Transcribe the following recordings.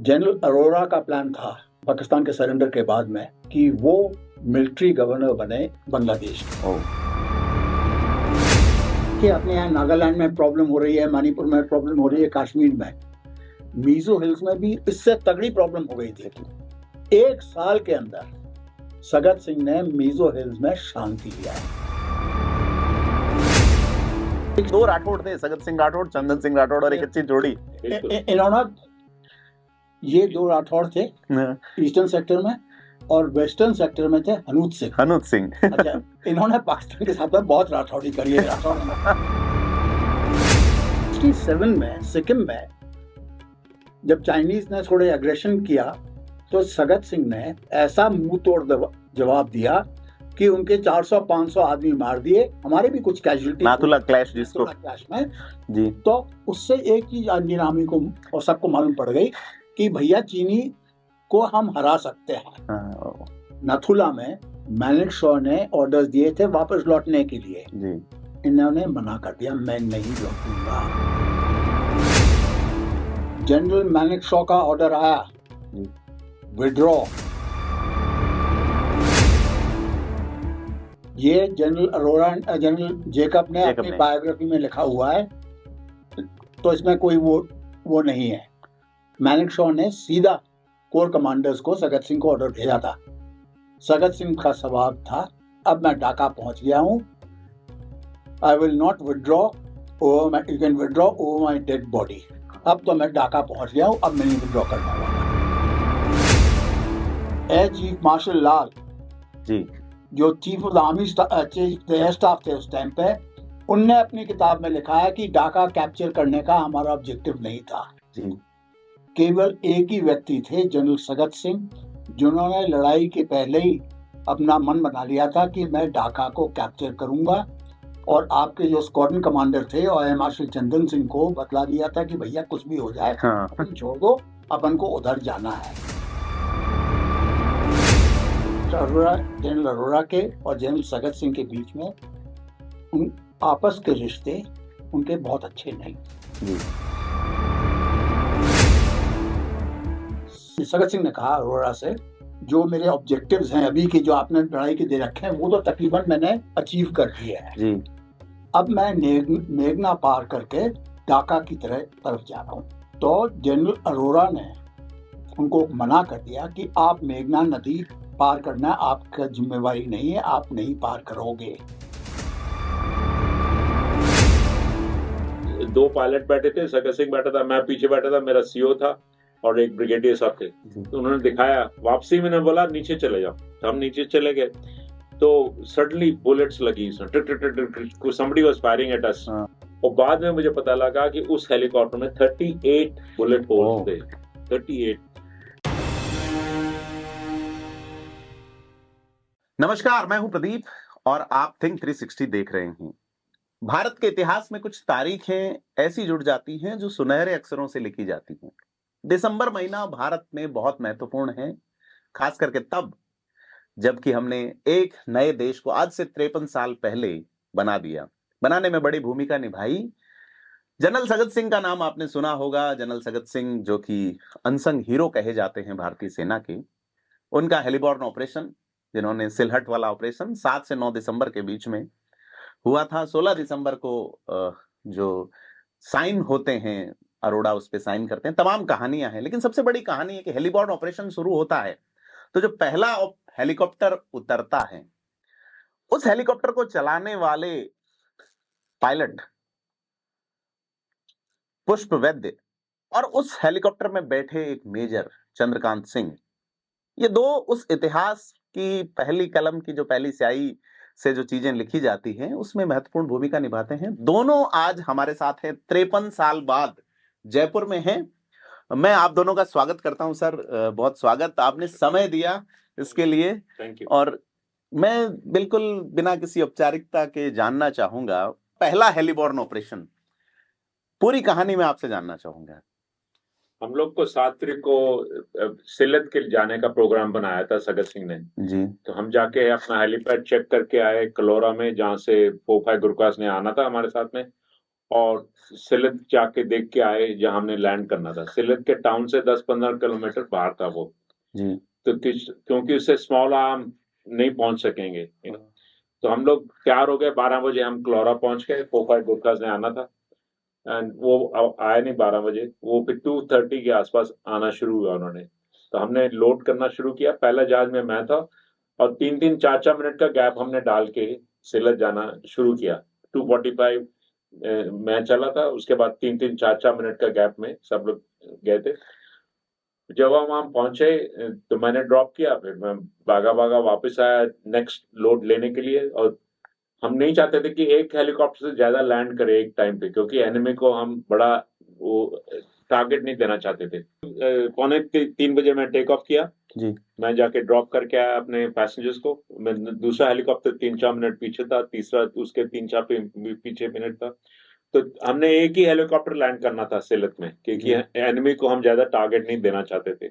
General Arora का plan था पाकिस्तान के सरेंडर के बाद में कि वो मिलिट्री गवर्नर बने बांग्लादेश के। कि अपने यहाँ नागालैंड में प्रॉब्लम हो रही है, मणिपुर में प्रॉब्लम हो रही है, कश्मीर में, मिजो हिल्स में भी इससे तगड़ी प्रॉब्लम हो गई थी। एक साल के अंदर सगत सिंह ने मिजो हिल्स में शांति लिया है। दो राठौड़ थे, सगत सिंह राठौड़, चंदन सिंह राठौड़ और एक अच्छी जोड़ी। इन्होंने ये दो राठौड़ थे ईस्टर्न सेक्टर में, और वेस्टर्न सेक्टर में थे हनूत सिंह। अच्छा, इन्होंने पाकिस्तान के साथ में बहुत राठौड़ी करी है। 67 में सिक्किम में जब चाइनीज ने थोड़े एग्रेशन किया तो सगत सिंह ने ऐसा मुंह तोड़ जवाब दिया कि उनके 400-500 आदमी मार दिए, हमारे भी कुछ कैजुअलिटी नाथुला क्लैश जिसको क्लैश में जी। तो उससे एक चीज अंजनामी को और सबको मालूम पड़ गई कि भैया चीनी को हम हरा सकते हैं। नथुला में मैनेक शॉ ने ऑर्डर्स दिए थे वापस लौटने के लिए जी। इन्होंने मना कर दिया, मैं नहीं लौटूंगा। जनरल मैनेक शॉ का ऑर्डर आया, विड्रॉ। ये जनरल अरोरा, जनरल जेकब ने अपनी बायोग्राफी में लिखा हुआ है, तो इसमें कोई वो नहीं है। मैनेक शॉ ने सीधा कोर कमांडर्स को सगत सिंह को ऑर्डर भेजा था। सगत सिंह का स्वभाव था, अब मैं ढाका पहुंच गया हूं, I will not withdraw over my, you can withdraw over my dead body. अब तो मैं ढाका पहुंच गया हूं, अब मैं नहीं विड्रॉ करने वाला। Air chief marshal Lal ji, जो chief of the army staff थे उस टाइम पे, उनने अपनी किताब में लिखा है कि ढाका कैप्चर करने का हमारा ऑब्जेक्टिव नहीं था जी। केवल एक ही व्यक्ति थे, जनरल सगत सिंह, जिन्होंने लड़ाई के पहले ही अपना मन बना लिया था कि मैं ढाका को कैप्चर करूंगा, और आपके जो स्क्वाड्रन कमांडर थे और एयर मार्शल चंदन सिंह को बतला दिया था कि भैया कुछ भी हो जाए, हाँ। अपन छोड़ दो, अपन को उधर जाना है। जनरल अरोरा के और जनरल सगत सिंह के बीच में उन आपस के रिश्ते उनके बहुत अच्छे नहीं। सगत सिंह ने कहा अरोरा से, जो मेरे ऑब्जेक्टिव्स हैं अभी के, जो आपने लड़ाई के दे रखे हैं, वो तो तकरीबन मैंने अचीव कर दिए हैं जी। अब मैं मेघना पार करके ढाका की तरफ जा रहा हूँ। तो जनरल अरोरा ने उनको मना कर दिया कि आप मेघना नदी पार करना आपका जिम्मेवारी नहीं है, आप नहीं पार करोगे। दो पायलट बैठे थे, सगत सिंह बैठा था, मैं पीछे बैठा था, मेरा सीओ था और एक ब्रिगेडियर साहब थे। तो उन्होंने दिखाया, वापसी में बोला नीचे चले जाओ, तो हम नीचे चले गए। तो सडनली बुलेट्स लगी, somebody was firing at us। और बाद में मुझे पता लगा कि उस हेलीकॉप्टर में 38 बुलेट होल्स थे, 38। नमस्कार, मैं हूं प्रदीप और आप थिंक 360 देख रहे हैं। भारत के इतिहास में कुछ तारीखें ऐसी जुड़ जाती हैं जो सुनहरे अक्षरों से लिखी जाती हैं। दिसंबर महीना भारत में बहुत महत्वपूर्ण है, खास करके तब जबकि हमने एक नए देश को आज से 53 साल पहले बना दिया। बनाने में बड़ी भूमिका निभाई जनरल सगत सिंह का नाम आपने सुना होगा। जनरल सगत सिंह जो कि अनसंग हीरो कहे जाते हैं भारतीय सेना के। उनका हेलीबॉर्न ऑपरेशन, जिन्होंने सिलहट वाला ऑपरेशन 7 से 9 दिसंबर के बीच में हुआ था। 16 दिसंबर को जो साइन होते हैं, अरोड़ा उस पे साइन करते हैं, तमाम कहानियां हैं। लेकिन सबसे बड़ी कहानी है कि हेलीबॉर्न ऑपरेशन शुरू होता है तो जो पहला हेलीकॉप्टर उतरता है, उस हेलीकॉप्टर को चलाने वाले पायलट पुष्प वैद्य और उस हेलीकॉप्टर में बैठे एक मेजर चंद्रकांत सिंह, ये दो उस इतिहास की पहली कलम की, जो पहली स्याही से जो चीजें लिखी जाती हैं, उसमें महत्वपूर्ण भूमिका निभाते हैं। दोनों आज हमारे साथ हैं, 53 साल बाद जयपुर में हैं। मैं आप दोनों का स्वागत करता हूं सर, बहुत स्वागत, आपने समय दिया इसके लिए। Thank you. और मैं बिल्कुल बिना किसी औपचारिकता के जानना चाहूंगा, पहला हेलीबॉर्न ऑपरेशन, पूरी कहानी में आपसे जानना चाहूंगा। हम लोग को 7 तारीख को सिलत के जाने का प्रोग्राम बनाया था सगत सिंह ने जी। तो हम जाके अपना हेलीपैड चेक करके आए कलोरा में, जहाँ से फोफा गुरकास ने आना था हमारे साथ में। और सिलत जाके देख के आए जहां हमने लैंड करना था। सिलत के टाउन से 10-15 किलोमीटर बाहर था वो जी। तो क्योंकि उससे स्मॉल आर्म नहीं पहुंच सकेंगे तो हम लोग तैयार हो गए। 12 बजे हम क्लोरा पहुंच गए, पोखर गुरखा से आना था एंड वो आए नहीं 12 बजे, वो फिर 2:30 के आसपास आना शुरू हुआ उन्होंने। तो हमने लोड करना शुरू किया। पहला जहाज में मैं था और 3-3 4-4 मिनट का गैप हमने डाल के सिलत जाना शुरू किया। 2:45 मैं चला था, उसके बाद 3-3 4-4 मिनट का गैप में सब लोग गए थे। जब हम वहां पहुंचे तो मैंने ड्रॉप किया, फिर मैं भागा भागा वापस आया नेक्स्ट लोड लेने के लिए। और हम नहीं चाहते थे कि एक हेलीकॉप्टर से ज्यादा लैंड करे एक टाइम पे, क्योंकि एनिमी को हम बड़ा वो टारगेट नहीं देना चाहते थे। 2:45 बजे मैं टेक ऑफ किया जी। मैं जाके ड्रॉप करके आया अपने पैसेंजर्स को। मैं दूसरा हेलीकॉप्टर 3-4 मिनट पीछे था, तीसरा उसके 3-4 पीछे मिनट था। तो हमने एक ही हेलीकॉप्टर लैंड करना था सिलत में, क्योंकि एनिमी को हम ज्यादा टारगेट नहीं देना चाहते थे।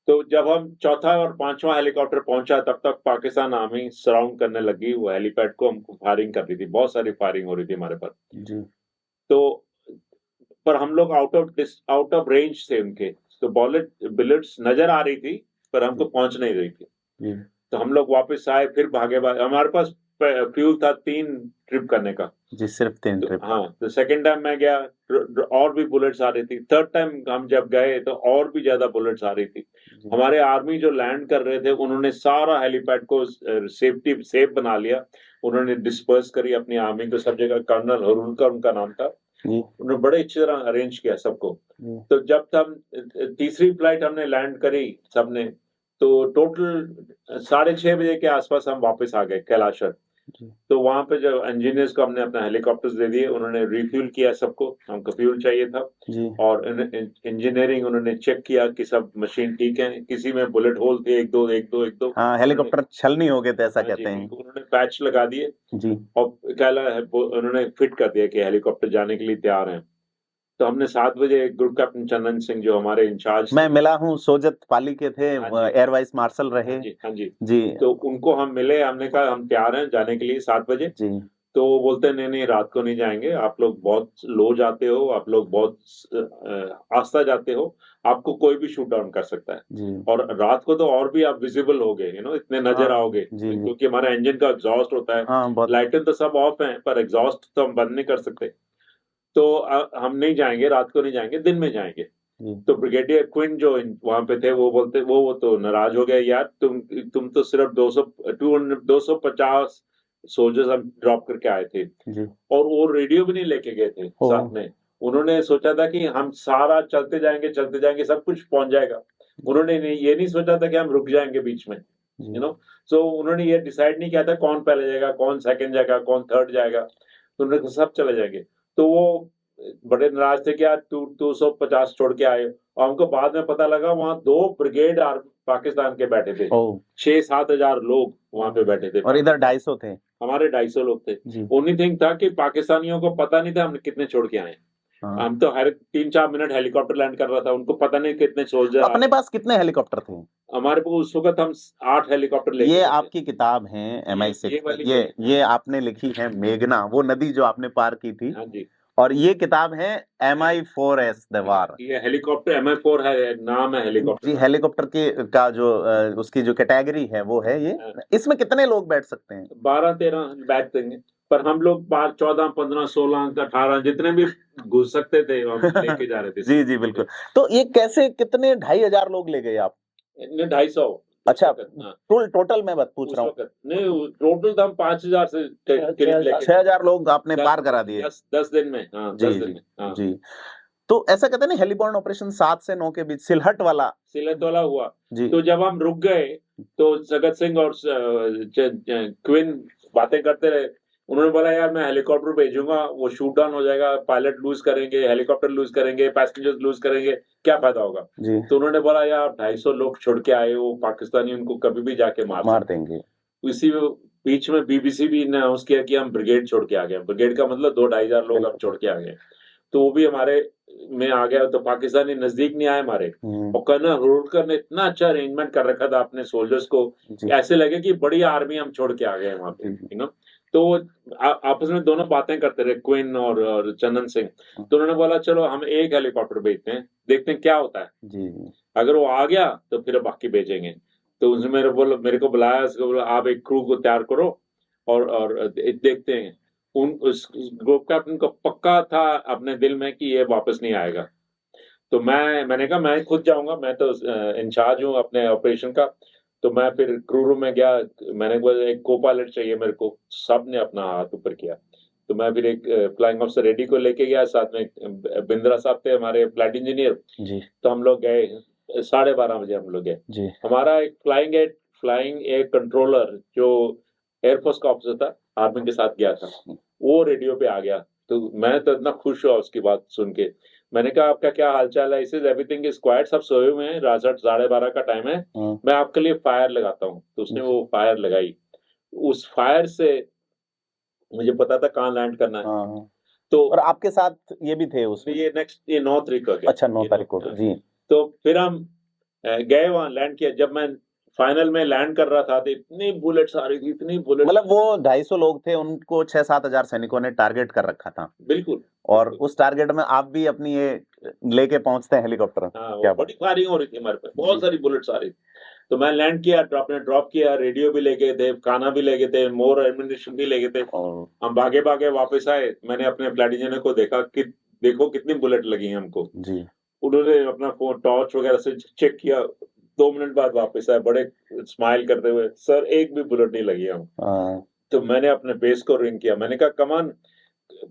तो जब हम चौथा और पांचवा हेलीकॉप्टर पहुंचा तब तक पाकिस्तान आर्मी सराउंड करने लगी वो हेलीपैड को, हमको फायरिंग कर रही थी, बहुत सारी फायरिंग हो रही थी हमारे पर। जी। तो पर हम लोग आउट ऑफ रेंज थे उनके, तो बुलेट्स नजर आ रही थी पर हमको पहुंच नहीं रही थी। तो हम लोग वापस आए, फिर भागे हमारे पास फ्यूल था 3 ट्रिप करने का जी, सिर्फ 3 ट्रिप। हाँ, तो सेकंड टाइम मैं गया और भी बुलेट्स आ रही थी। थर्ड टाइम हम जब गए तो और भी ज्यादा बुलेट्स आ रही थी। हमारे आर्मी जो लैंड कर रहे थे उन्होंने सारा हेलीपैड को सेफ बना लिया। उन्होंने डिस्पर्स करी अपनी आर्मी को सब जगह। कर्नल हरुलकर उनका नाम था, उन्होंने बड़े अच्छी तरह अरेंज किया सबको। तो जब हम तीसरी फ्लाइट हमने लैंड करी सबने, तो टोटल 6:30 बजे के आसपास हम वापस आ गए कैलाशर। तो वहां पे जो इंजीनियर्स को हमने अपना हेलीकॉप्टर्स दे दिए, उन्होंने रिफ्यूल किया सबको, हमको फ्यूल चाहिए था। और इंजीनियरिंग उन्होंने चेक किया कि सब मशीन ठीक है, किसी में बुलेट होल थे एक दो। हाँ, हेलीकॉप्टर छल नहीं हो गए थे ऐसा कहते हैं। उन्होंने पैच लगा दिए जी। और उन्होंने फिट कर दिया कि हेलीकॉप्टर जाने के लिए तैयार है। तो हमने 7 बजे ग्रुप कैप्टन चंदन सिंह जो हमारे इंचार्ज मैं मिला हूँ, सोजत पाली के थे, एयर वाइस मार्शल रहे। हाँ जी जी। तो उनको हम मिले, हमने कहा हम तैयार हैं जाने के लिए 7 बजे। जी। तो वो बोलते हैं नहीं रात को नहीं जाएंगे, आप लोग बहुत लो जाते हो, आप लोग बहुत आस्था जाते हो, आपको कोई भी शूट डाउन कर सकता है। जी। और रात को तो और भी आप विजिबल होगे, इतने नजर आओगे, क्योंकि हमारा इंजन का एग्जॉस्ट होता है। लाइटें तो सब ऑफ हैं पर एग्जॉस्ट तो हम बंद नहीं कर सकते। तो हम नहीं जाएंगे, रात को नहीं जाएंगे, दिन में जाएंगे। तो ब्रिगेडियर क्विन जो वहां पे थे वो बोलते वो तो नाराज हो गए, यार तुम तो सिर्फ 250 सोल्जर्स हम ड्रॉप करके आए थे। और वो रेडियो भी नहीं लेके गए थे साथ में। उन्होंने सोचा था कि हम सारा चलते जाएंगे सब कुछ पहुंच जाएगा। उन्होंने ये नहीं सोचा था कि हम रुक जाएंगे बीच में, सो उन्होंने ये डिसाइड नहीं किया था कौन पहले जाएगा, कौन सेकंड जाएगा, कौन थर्ड जाएगा। तो उन्होंने सब चले जाएंगे। तो वो बड़े नाराज थे कि यार 250 छोड़ के आए। और हमको बाद में पता लगा वहां 2 ब्रिगेड पाकिस्तान के बैठे थे, 6-7 हजार लोग वहां पे बैठे थे, और इधर 250 थे, हमारे 250 लोग थे। ओनली थिंग था कि पाकिस्तानियों को पता नहीं था हमने कितने छोड़ के आए। हम तो हर 3-4 मिनट हेलीकॉप्टर लैंड कर रहा था, उनको पता नहीं कितने सोल्जर। अपने पास कितने हेलीकॉप्टर थे? हमारे पास उस वक्त हम 8 हेलीकॉप्टर लेके। ये आपकी किताब है MI6, ये आपने लिखी है मेघना, वो नदी जो आपने पार की थी। हाँ जी। और ये किताब है MI4S द वार। ये हेलीकॉप्टर MI4 है, नाम है हेलीकॉप्टर। जी, हेलीकॉप्टर का जो उसकी जो कैटेगरी है वो है ये। इसमें कितने लोग बैठ सकते हैं? 12-13 बैठ देंगे, पर हम लोग 14, 15, 16, 18 जितने भी घुस सकते थे हम लेके जा रहे थे। जी जी बिल्कुल। तो ये कैसे, कितने 2500 लोग ले गए आप? 250। अच्छा, टोटल मैं बात पूछ रहा हूँ। नहीं, टोटल तो हम 5000 से 6000 लोग आपने पार करा दिए 10 दिन में। हाँ, 10 दिन में। जी। तो ऐसा कहते हैं ना, हेलीबॉर्न ऑपरेशन 7 से 9 के बीच सिलहट वाला हुआ जी। तो जब हम रुक गए तो जगत सिंह और क्विन बातें करते रहे। उन्होंने बोला यार मैं हेलीकॉप्टर भेजूंगा, वो शूट डाउन हो जाएगा, पायलट लूज करेंगे, हेलीकॉप्टर लूज करेंगे, पैसेंजर्स लूज करेंगे, क्या फायदा होगा। तो उन्होंने बोला यार 250 लोग छोड़ के आए, वो पाकिस्तानी उनको कभी भी जाके मार देंगे। इसी बीच में BBC भी ने अनाउंस किया कि हम ब्रिगेड छोड़ के आ गए। ब्रिगेड का मतलब 2-2.5 हजार लोग हम छोड़ के आ गए। तो वो भी हमारे में आ गया। तो पाकिस्तानी नजदीक नहीं आए हमारे। और कर्नल हरुलकर ने इतना अच्छा अरेंजमेंट कर रखा था अपने सोल्जर्स को, ऐसे लगे कि बड़ी आर्मी हम छोड़ के आ गए वहां पे। तो आपस में दोनों बातें करते रहे, क्विन और चंदन सिंह। तो उन्होंने बोला चलो हम एक हेलीकॉप्टर भेजते हैं, देखते हैं क्या होता है जी अगर वो आ गया तो फिर बाकी भेजेंगे। तो उसने मेरे को बुलाया, उसको बोला आप एक क्रू को तैयार करो और देखते हैं। उस ग्रुप कैप्टन को पक्का था अपने दिल में कि ये वापस नहीं आएगा। तो मैंने कहा मैं खुद जाऊंगा, मैं तो इंचार्ज हूँ अपने ऑपरेशन का। तो मैं फिर क्रू रूम में गया, मैंने बोला एक को पायलट चाहिए मेरे को, सब ने अपना हाथ ऊपर किया। तो मैं फिर एक फ्लाइंग ऑफिसर रेडी को लेके गया, साथ में बिंद्रा साहब थे हमारे फ्लाइट इंजीनियर जी तो हम लोग गए 12:30 बजे हम लोग गए। जी हमारा एक फ्लाइंग एयर कंट्रोलर जो एयरफोर्स का ऑफिसर था, आर्मी के साथ गया था, वो रेडियो पे आ गया। तो मैं तो इतना खुश हुआ उसकी बात सुन के। मैंने कहा आपका क्या हालचाल है? इसे एवरीथिंग इज क्वाइट, सब सोए हुए हैं, रात 12:30 का टाइम है, मैं आपके लिए फायर लगाता हूँ। तो उसने वो फायर लगाई। उस फायर से मुझे पता था कहाँ लैंड करना है। हाँ। तो और आपके साथ ये भी थे उसमें? ये 9 तारीख को गया। अच्छा 9 तारीख को जी। तो फिर हम गए वहां, लैंड किया। जब मैं फाइनल में लैंड कर रहा था तो इतनी बुलेट्स आ रही थी, इतनी बुलेट। मतलब वो 250 लोग थे, उनको 6-7 हजार सैनिकों ने टारगेट कर रखा था। बिल्कुल। और उस टारगेट में आप भी अपनी ये लेके पहुंचते हैं हेलीकॉप्टर। हाँ, क्या बड़ी फायरिंग हो रही थी हमारे पे, बहुत सारी बुलेट्स आ रही थी। तो मैं लैंड किया, आपने ड्रॉप किया, रेडियो भी ले गए थे, खाना भी ले गए थे, मोर एमिनेशन भी ले गए थे। हम भागे भागे वापस आए। मैंने अपने फ्लाइट इंजीनियर को देखा कि देखो कितनी बुलेट लगी है हमको जी। उन्होंने अपना फोन टॉर्च वगैरह से चेक किया। 2 मिनट बाद वापस आए बड़े स्माइल करते हुए, सर एक भी बुलेट नहीं लगी हम। तो मैंने अपने बेस को रिंग किया, मैंने कहा कमान,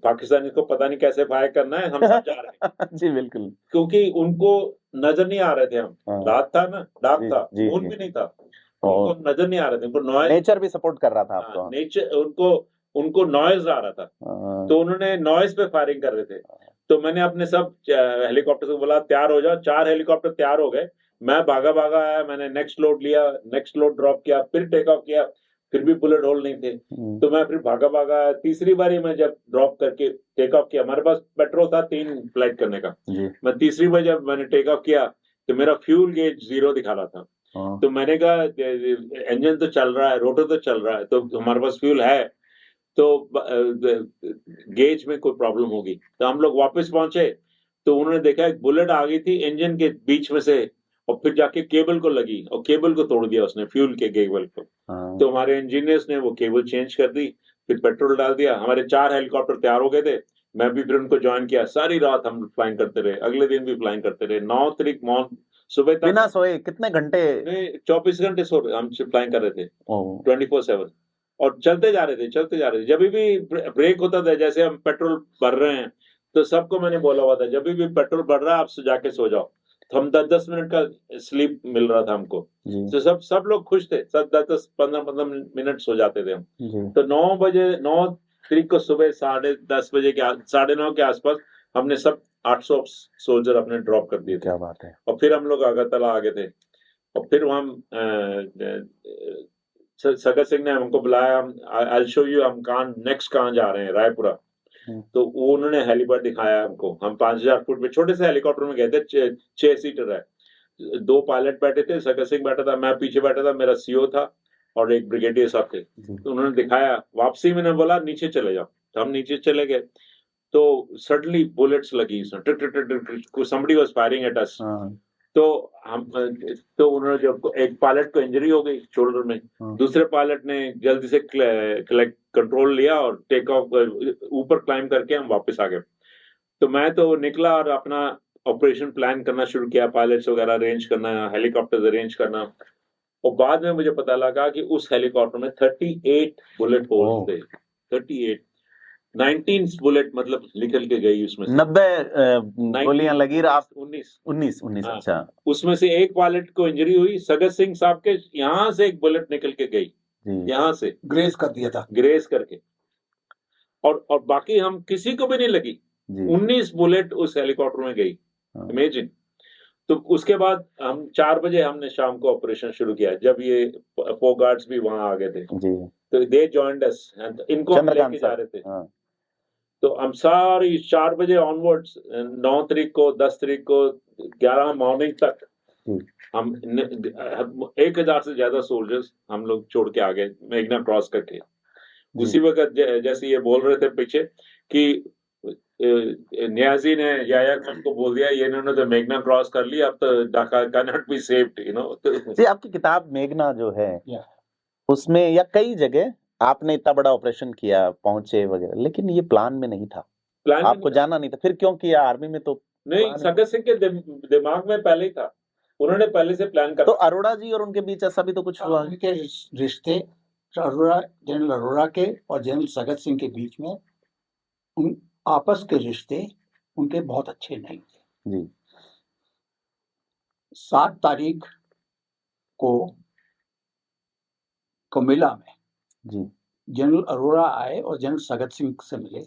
पाकिस्तानी को पता नहीं कैसे फायर करना है, हम सब जा रहे हैं। जी बिल्कुल। क्योंकि उनको नजर नहीं आ रहे थे हम। रात था ना, डार्क जी, था, जी, मून जी। भी नहीं था, उनको नजर नहीं आ रहे थे, उनको नॉइज, नेचर भी सपोर्ट कर रहा था आपको। नेचर उनको नॉइज आ रहा था। तो उन्होंने नॉइज पे फायरिंग कर रहे थे। तो मैंने अपने सब हेलीकॉप्टर को बोला तैयार हो जाओ। 4 हेलीकॉप्टर तैयार हो गए। मैं भागा भागा आया, मैंने नेक्स्ट लोड लिया, नेक्स्ट लोड ड्रॉप किया, फिर टेक ऑफ किया, फिर भी बुलेट होल नहीं थे। तो मैं फिर भागा भागा आया। तीसरी बारी मैं जब ड्रॉप करके टेक ऑफ किया, हमारे पास पेट्रोल था 3 फ्लाइट करने का। मैं तीसरी बार जब मैंने टेक ऑफ किया तो मेरा फ्यूल गेज 0 दिखा रहा था। तो मैंने कहा इंजन तो चल रहा है, रोटर तो चल रहा है, तो हमारे पास फ्यूल है, तो गेज में कोई प्रॉब्लम होगी। तो हम लोग वापस पहुंचे तो उन्होंने देखा एक बुलेट आ गई थी इंजन के बीच में से, और फिर जाके केबल को लगी और केबल को तोड़ दिया उसने, फ्यूल के केबल को। तो हमारे इंजीनियर्स ने वो केबल चेंज कर दी, फिर पेट्रोल डाल दिया। हमारे 4 हेलीकॉप्टर तैयार हो गए थे, मैं भी फिर उनको ज्वाइन किया। सारी रात हम फ्लाइंग करते रहे, अगले दिन भी फ्लाइंग करते रहे। 9 तारीख सुबह तक बिना सोए कितने घंटे? 24 घंटे हम फ्लाइंग कर रहे थे 24/7, और चलते जा रहे थे। जब भी ब्रेक होता था, जैसे हम पेट्रोल भर रहे हैं, तो सबको मैंने बोला हुआ था जब भी पेट्रोल भर रहा है आप जाके सो जाओ। तो हम 10-10 मिनट का स्लीप मिल रहा था हमको। तो सब लोग खुश थे, सब 10-10 15-15 मिनट सो जाते थे हम। तो 9 तारीख को सुबह 10:30 बजे के 9:30 के आसपास हमने सब 800 सोल्जर अपने ड्रॉप कर दिए थे। क्या बात है। और फिर हम लोग अगरतला आ गए थे। और फिर हम सगत सिंह ने हमको बुलाया, आई शो यू हम नेक्स्ट कहाँ जा रहे हैं, रायपुरा। तो वो उन्होंने हेलीपैड दिखाया हमको। हम 5000 फुट में छोटे से हेलीकॉप्टर में गए थे, 6 सीटर है, 2 पायलट बैठे थे, सगत सिंह बैठा था, मैं पीछे बैठा था, मेरा सीओ था और एक ब्रिगेडियर साहब थे। तो उन्होंने दिखाया। वापसी में बोला नीचे चले जाओ, तो हम नीचे चले गए। तो सडनली बुलेट्स लगी, somebody was firing at us। तो उन्होंने जब एक पायलट को इंजरी हो गई शोल्डर में, दूसरे पायलट ने जल्दी से कंट्रोल लिया और टेक ऑफ ऊपर क्लाइंब करके हम वापस आ गए। तो मैं तो निकला और अपना ऑपरेशन प्लान करना शुरू किया, पायलट्स वगैरह अरेंज करना, हेलीकॉप्टर्स अरेंज करना। और बाद में मुझे पता लगा कि उस हेलीकॉप्टर में 38 बुलेट होल्स थे। 38, 19 बुलेट मतलब निकल के गई उसमें से। 90 गोलियां लगी। आप 19 हाँ, अच्छा। उसमें से एक पायलट को इंजरी हुई, सगत सिंह साहब के यहाँ से एक बुलेट निकल के गई, यहाँ से ग्रेस कर दिया था, ग्रेस करके। और बाकी हम किसी को भी नहीं लगी। 19 बुलेट उस हेलीकॉप्टर में गई, इमेजिन। तो उसके बाद हम 4 बजे हमने शाम को ऑपरेशन शुरू किया, जब ये फोगार्ड्स भी वहां आ गए थे। तो दे जॉइंड अस, इनको हम लेके जा रहे थे। तो हम सारी 4 बजे ऑनवर्ड्स 9 तारीख को, 10 तारीख को 11 मॉर्निंग तक हम 1000 से ज्यादा सोल्जर्स हम लोग छोड़ के आ गए मेघना क्रॉस करके। उसी वक्त जैसे ये बोल रहे थे पीछे कि न्याजी ने याया खान को बोल दिया ये इन्होंने तो मेघना क्रॉस कर लिया, अब तो Dhaka can not be saved, you know. जी, आपकी किताब मेघना जो है उसमें या कई जगह आपने इतना बड़ा ऑपरेशन किया, पहुंचे वगैरह, लेकिन ये प्लान में नहीं था, आपको जाना नहीं था, फिर क्यों किया? आर्मी में तो नहीं, सगत सिंह के दिमाग में पहले ही था, उन्होंने पहले से प्लान कर। तो अरोड़ा जी और उनके बीच ऐसा भी तो कुछ हुआ? उनके रिश्ते अरोड़ा, जनरल अरोड़ा के और जनरल सगत सिंह के बीच में उन आपस के रिश्ते उनके बहुत अच्छे नहीं थे जी। 7 तारीख को कोमिला में जी जनरल अरोड़ा आए और जनरल सगत सिंह से मिले।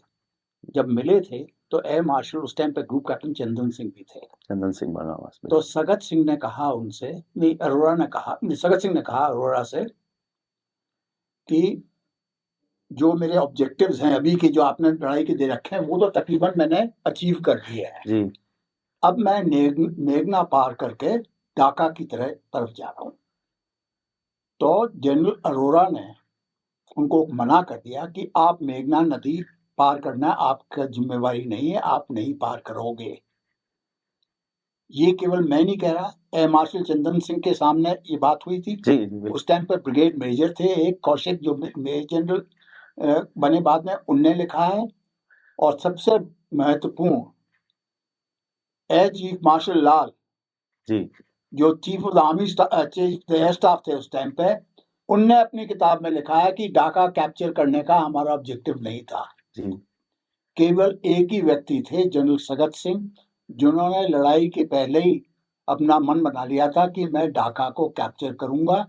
जब मिले थे तो एयर मार्शल उस टाइम पे ग्रुप कैप्टन चंदन सिंह भी थे, चंदन सिंह बनावास में। तो सगत सिंह ने कहा उनसे, नहीं अरोड़ा ने कहा, सगत सिंह ने कहा अरोड़ा से कि जो मेरे ऑब्जेक्टिव्स हैं अभी की, जो आपने लड़ाई के दे रखे हैं, वो तो तकरीबन मैंने अचीव कर लिए हैं जी। अब मैं मेघना पार करके ढाका की तरफ जा रहा हूँ। तो जनरल अरोड़ा ने उनको मना कर दिया कि आप मेघना नदी पार करना आपका जिम्मेवारी नहीं है, आप नहीं पार करोगे। ये केवल मैं नहीं कह रहा, एयर मार्शल चंदन सिंह के सामने ये बात हुई थी। जी, जी, उस टाइम पर ब्रिगेड मेजर थे एक कौशिक, जो मेजर जनरल बने बाद में, उनने लिखा है। और सबसे महत्वपूर्ण air chief marshal Lal ji, जो chief of the army staff थे उस टाइम पे, उनने अपनी किताब में लिखा है कि ढाका कैप्चर करने का हमारा ऑब्जेक्टिव नहीं था जी। केवल एक ही व्यक्ति थे, जनरल सगत सिंह, जिन्होंने लड़ाई के पहले ही अपना मन बना लिया था कि मैं ढाका को कैप्चर करूंगा।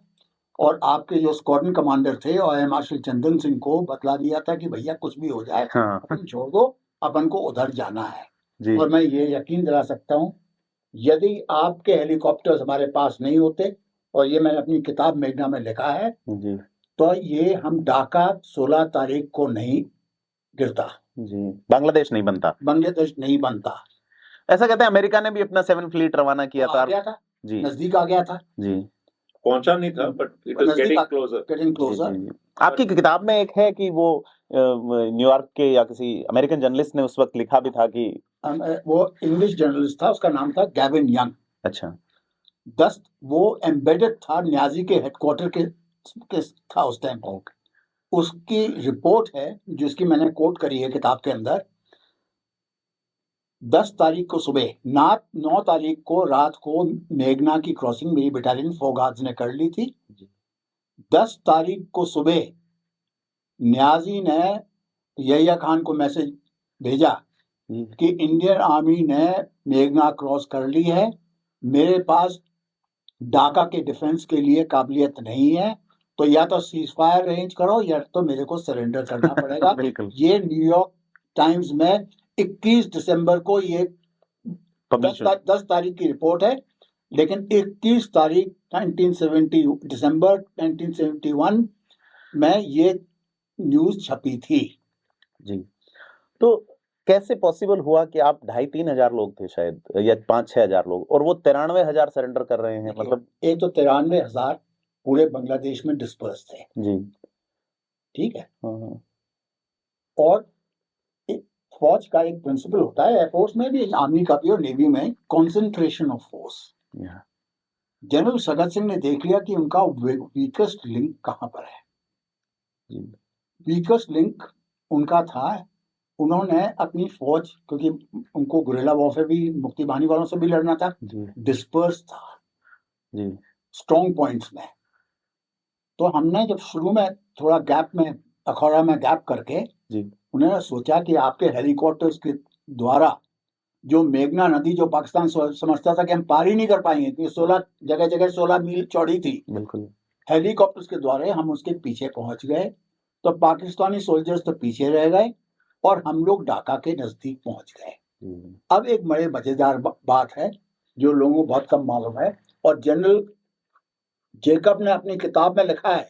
और आपके जो स्क्वाड्रन कमांडर थे और एयर मार्शल चंदन सिंह को बतला दिया था कि भैया कुछ भी हो जाए, हाँ। अपन छोड़ दो, अपन को उधर जाना है जी। और मैं ये यकीन दिला सकता हूँ, यदि आपके हेलीकॉप्टर्स हमारे पास नहीं होते, और ये मैंने अपनी किताब मेघना में लिखा है जी, तो ये हम ढाका 16 तारीख को नहीं गिरता, जी, बांग्लादेश नहीं बनता, बांग्लादेश नहीं बनता। ऐसा कहते हैं अमेरिका ने भी अपना 7 फ्लीट रवाना किया था। आ गया था जी, नजदीक आ गया था जी, पहुंचा नहीं था, but it was getting closer, getting closer. जी, जी। आपकी किताब में एक है कि वो न्यूयॉर्क के या किसी अमेरिकन जर्नलिस्ट ने उस वक्त लिखा भी था कि वो इंग्लिश जर्नलिस्ट था, उसका नाम था गैविन यंग। अच्छा। वो एम्बेडेड था न्याजी के हेडक्वार्टर के था उस टाइम पर। उसकी रिपोर्ट है जिसकी मैंने कोट करी है किताब के अंदर। 10 तारीख को सुबह 9 तारीख को रात को मेघना की क्रॉसिंग मेरी बटालियन फोगार्ड्स ने कर ली थी। 10 तारीख को सुबह न्याजी ने यहिया खान को मैसेज भेजा कि इंडियन आर्मी ने मेघना क्रॉस कर ली है, मेरे पास ढाका के डिफेंस के लिए काबिलियत नहीं है, तो या तो सीज फायर अरेंज करो या तो मेरे को सरेंडर करना पड़ेगा। ये न्यूयॉर्क टाइम्स में 21 दिसंबर को ये 10 तारीख की रिपोर्ट है, लेकिन 21 तारीख 1970 दिसंबर 1971 में ये न्यूज छपी थी। जी। तो कैसे पॉसिबल हुआ कि आप 2,500-3,000 लोग थे शायद, या 5-6 हजार लोग, और वो 93,000 सरेंडर कर रहे हैं? मतलब एक तो 93,000 पूरे बांग्लादेश में डिस्पर्स थे। जी, ठीक है। हाँ। और फौज का एक प्रिंसिपल होता है, एयरफोर्स में भी, आर्मी का भी और नेवी में, concentration of force. General Sagat Singh ने देख लिया कि उनका वीकेस्ट लिंक कहां पर है। वीकेस्ट लिंक उनका था, उन्होंने अपनी फौज, क्योंकि उनको गुरिल्ला वॉरफेयर भी, मुक्ति बाहिनी वालों से भी लड़ना था, डिस्पर्स था स्ट्रॉन्ग पॉइंट्स में। तो हमने जब शुरू में थोड़ा गैप में, अखौरा में गैप करके, उन्होंने सोचा कि आपके हेलीकॉप्टर्स के द्वारा जो मेघना नदी, जो पाकिस्तान समझता था कि हम पार ही नहीं कर पाएंगे, क्योंकि 16 मील चौड़ी थी, हेलीकॉप्टर्स के द्वारा हम उसके पीछे पहुंच गए। तो पाकिस्तानी सोल्जर्स तो पीछे रह गए और हम लोग ढाका के नजदीक पहुंच गए। अब एक बड़े मजेदार बात है जो लोगों को बहुत कम मालूम है, और जनरल जेकब ने अपनी किताब में लिखा है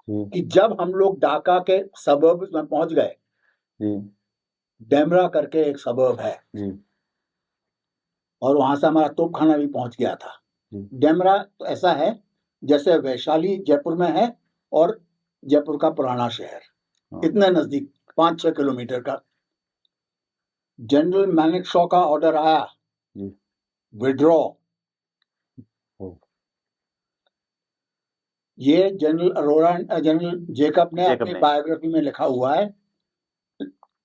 कि जब हम लोग ढाका के सबर्ब में पहुंच गए, डेमरा करके एक सबर्ब है, और वहां से हमारा तोपखाना भी पहुंच गया था। डेमरा तो ऐसा है जैसे वैशाली जयपुर में है और जयपुर का पुराना शहर, इतने नजदीक 5-6 किलोमीटर का। जनरल मैनेक्शॉ का ऑर्डर आया विड्रॉ। ये जनरल अरोरा, जनरल जेकब ने अपनी बायोग्राफी में लिखा हुआ है,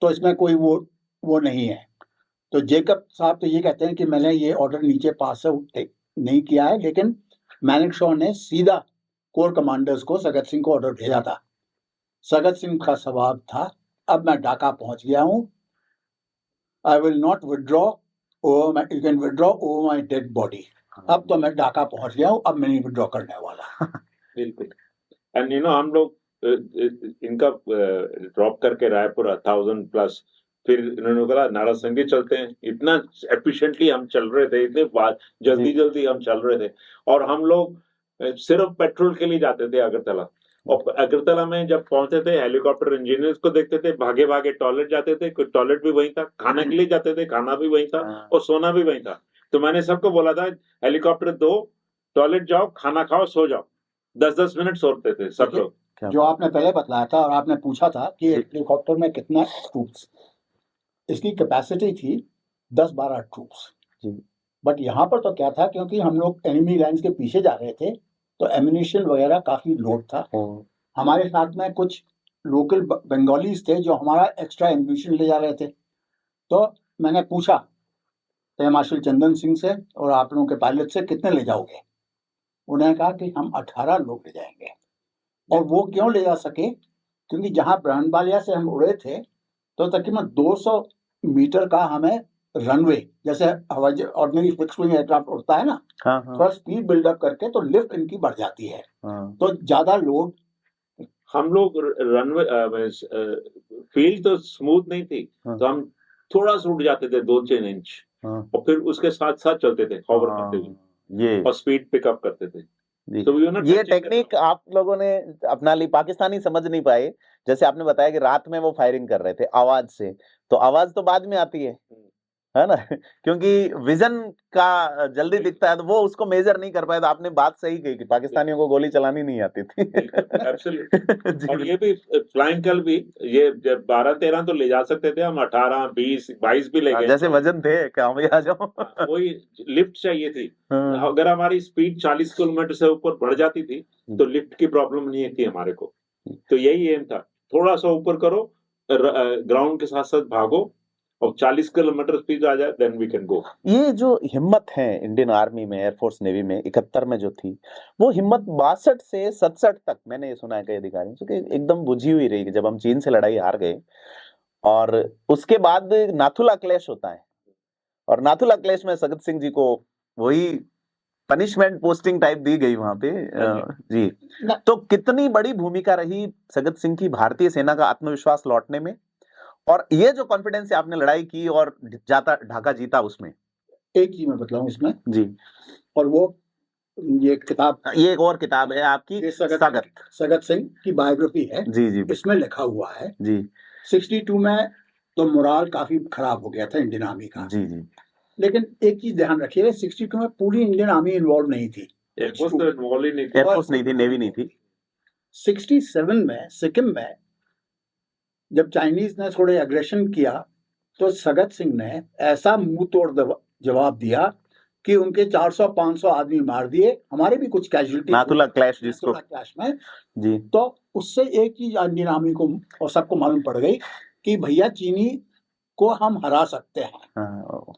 तो इसमें कोई वो नहीं है। तो जेकब साहब तो ये कहते हैं कि मैंने ये ऑर्डर नीचे पास नहीं किया है, लेकिन मैनेक्शॉ ने सीधा कोर कमांडर्स को सगत सिंह को ऑर्डर भेजा था। सगत सिंह का स्वभाव था, अब मैं ढाका पहुंच गया हूं, I will not withdraw over my, you can withdraw over my dead body. अब तो मैं ढाका पहुंच गया हूं, अब मैं नहीं विड्रॉ करने वाला। बिल्कुल। एंड यू नो हम लोग इनका ड्रॉप करके रायपुर 1000+, फिर इन्होंने कहा नारासंगी चलते हैं। इतना एफिशिएंटली हम चल रहे थे, इतने जल्दी हम चल रहे थे, और हम लोग सिर्फ पेट्रोल के लिए जाते थे अगरतला। और अगरतला में जब पहुंचते थे, हेलीकॉप्टर इंजीनियर्स को देखते थे, भागे भागे टॉयलेट जाते थे, टॉयलेट भी वहीं था, खाने के लिए जाते थे, खाना भी वहीं था, और सोना भी वहीं था। तो मैंने सबको बोला था हेलीकॉप्टर दो, टॉयलेट जाओ, खाना खाओ, सो जाओ। 10-10 मिनट सोते थे सब लोग। जो आपने पहले बतलाया था और आपने पूछा था कि हेलीकॉप्टर में कितना ट्रूप्स, इसकी कैपेसिटी थी 10-12 ट्रूप्स। बट यहाँ पर तो क्या था, क्योंकि हम लोग एनिमी लाइंस के पीछे जा रहे थे, तो एम्यूनिशन वगैरह काफी लोड था। हमारे साथ में कुछ लोकल बंगालीज थे जो हमारा एक्स्ट्रा एम्यूनिशन ले जा रहे थे। तो मैंने पूछा एयर मार्शल चंदन सिंह से और आप लोगों के पायलट से, कितने ले जाओगे? उन्होंने कहा कि हम 18 लोग ले जाएंगे। और वो क्यों ले जा सके? क्योंकि जहाँ ब्रह्मवालिया से हम उड़े थे तो तकरीबन 200 मीटर का हमें रनवे, जैसे हवाई ऑर्डिनरी फिक्स विंग एयरक्राफ्ट उड़ता है ना, थोड़ा स्पीड बिल्डअप करके तो लिफ्ट इनकी बढ़ जाती है, तो ज्यादा लोड। हम लोग रनवे फील्ड तो स्मूथ नहीं थी, तो हम थोड़ा सा उड़ जाते थे 2-3 इंच, और फिर उसके साथ साथ चलते थे हॉवर करते हुए, और स्पीड पिकअप करते थे। तो ये टेक्निक आप लोगों ने अपना ली, पाकिस्तानी समझ नहीं पाए। जैसे आपने बताया कि रात में वो फायरिंग कर रहे थे आवाज से, तो आवाज तो बाद में आती है ना, क्योंकि विजन का जल्दी दिखता है, तो वो उसको मेजर नहीं कर पाए। तो आपने बात सही कही कि पाकिस्तानियों को गोली चलानी नहीं आती थी। और ये भी फ्लाइंग कल भी, ये 12-13 तो ले जा सकते थे हम, 18, 20, 22 भी ले गए। जैसे वजन थे क्या आ जाओ। वही लिफ्ट चाहिए थी। अगर हमारी स्पीड 40 किलोमीटर से ऊपर बढ़ जाती थी तो लिफ्ट की प्रॉब्लम नहीं थी हमारे को। तो यही एम था, थोड़ा सा ऊपर करो, ग्राउंड के साथ साथ भागो, और 40 किलोमीटर स्पीड आ जाए, देन वी कैन गो। ये जो हिम्मत है इंडियन आर्मी में, एयरफोर्स नेवी में 71 में जो थी, वो हिम्मत 62 से 67 तक मैंने ये सुना है कई अधिकारियों से कि एकदम बुझी हुई रही। जब हम चीन से लड़ाई हार गए और उसके बाद नाथुला क्लैश होता है, और नाथुला क्लैश में सगत सिंह जी को वही पनिशमेंट पोस्टिंग टाइप दी गई वहां पे जी। तो कितनी बड़ी भूमिका रही सगत सिंह की भारतीय सेना का आत्मविश्वास लौटने में, और ये जो कॉन्फिडेंस से आपने लड़ाई की और ढाका जीता, उसमें एक चीज मैं बतलाऊं इसमें जी, और वो ये किताब, ये एक और किताब है आपकी, सगत सिंह की बायोग्राफी है जी। इसमें लिखा हुआ है जी 62 में तो मोराल काफी खराब हो गया था इंडियन आर्मी का जी। लेकिन एक चीज ध्यान रखिए, 62 में पूरी इंडियन आर्मी इन्वॉल्व नहीं थी, एयरफोर्स नहीं थी, नेवी नहीं थी। 67 में सिक्किम में जब चाइनीज ने थोड़े एग्रेशन किया तो सगत सिंह ने ऐसा मुंह तोड़ जवाब दिया कि उनके 400-500 आदमी मार दिए, हमारे भी कुछ कैजुअलिटी नाथुला क्लैश में जी। तो उससे एक चीज इंडियन आर्मी को और सबको मालूम पड़ गई कि भैया चीनी को हम हरा सकते हैं।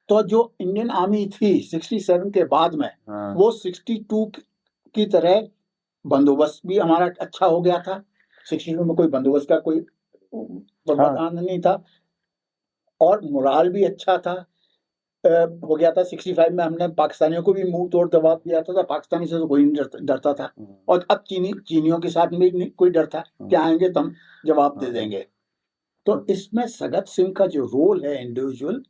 तो जो इंडियन आर्मी थी 67 के बाद में, वो 62 की तरह बंदोबस्त भी हमारा अच्छा हो गया था। 62 में कोई बंदोबस्त का कोई प्रावधान नहीं था, और मोराल भी अच्छा था, हो गया था। 65 में हमने पाकिस्तानियों को भी मुंह तोड़ जवाब दिया था, पाकिस्तानी से तो कोई नहीं डरता था, और अब चीनियों के साथ में नहीं कोई डर था कि आएंगे तो हम जवाब दे देंगे। तो इसमें सगत सिंह का जो रोल है इंडिविजुअल,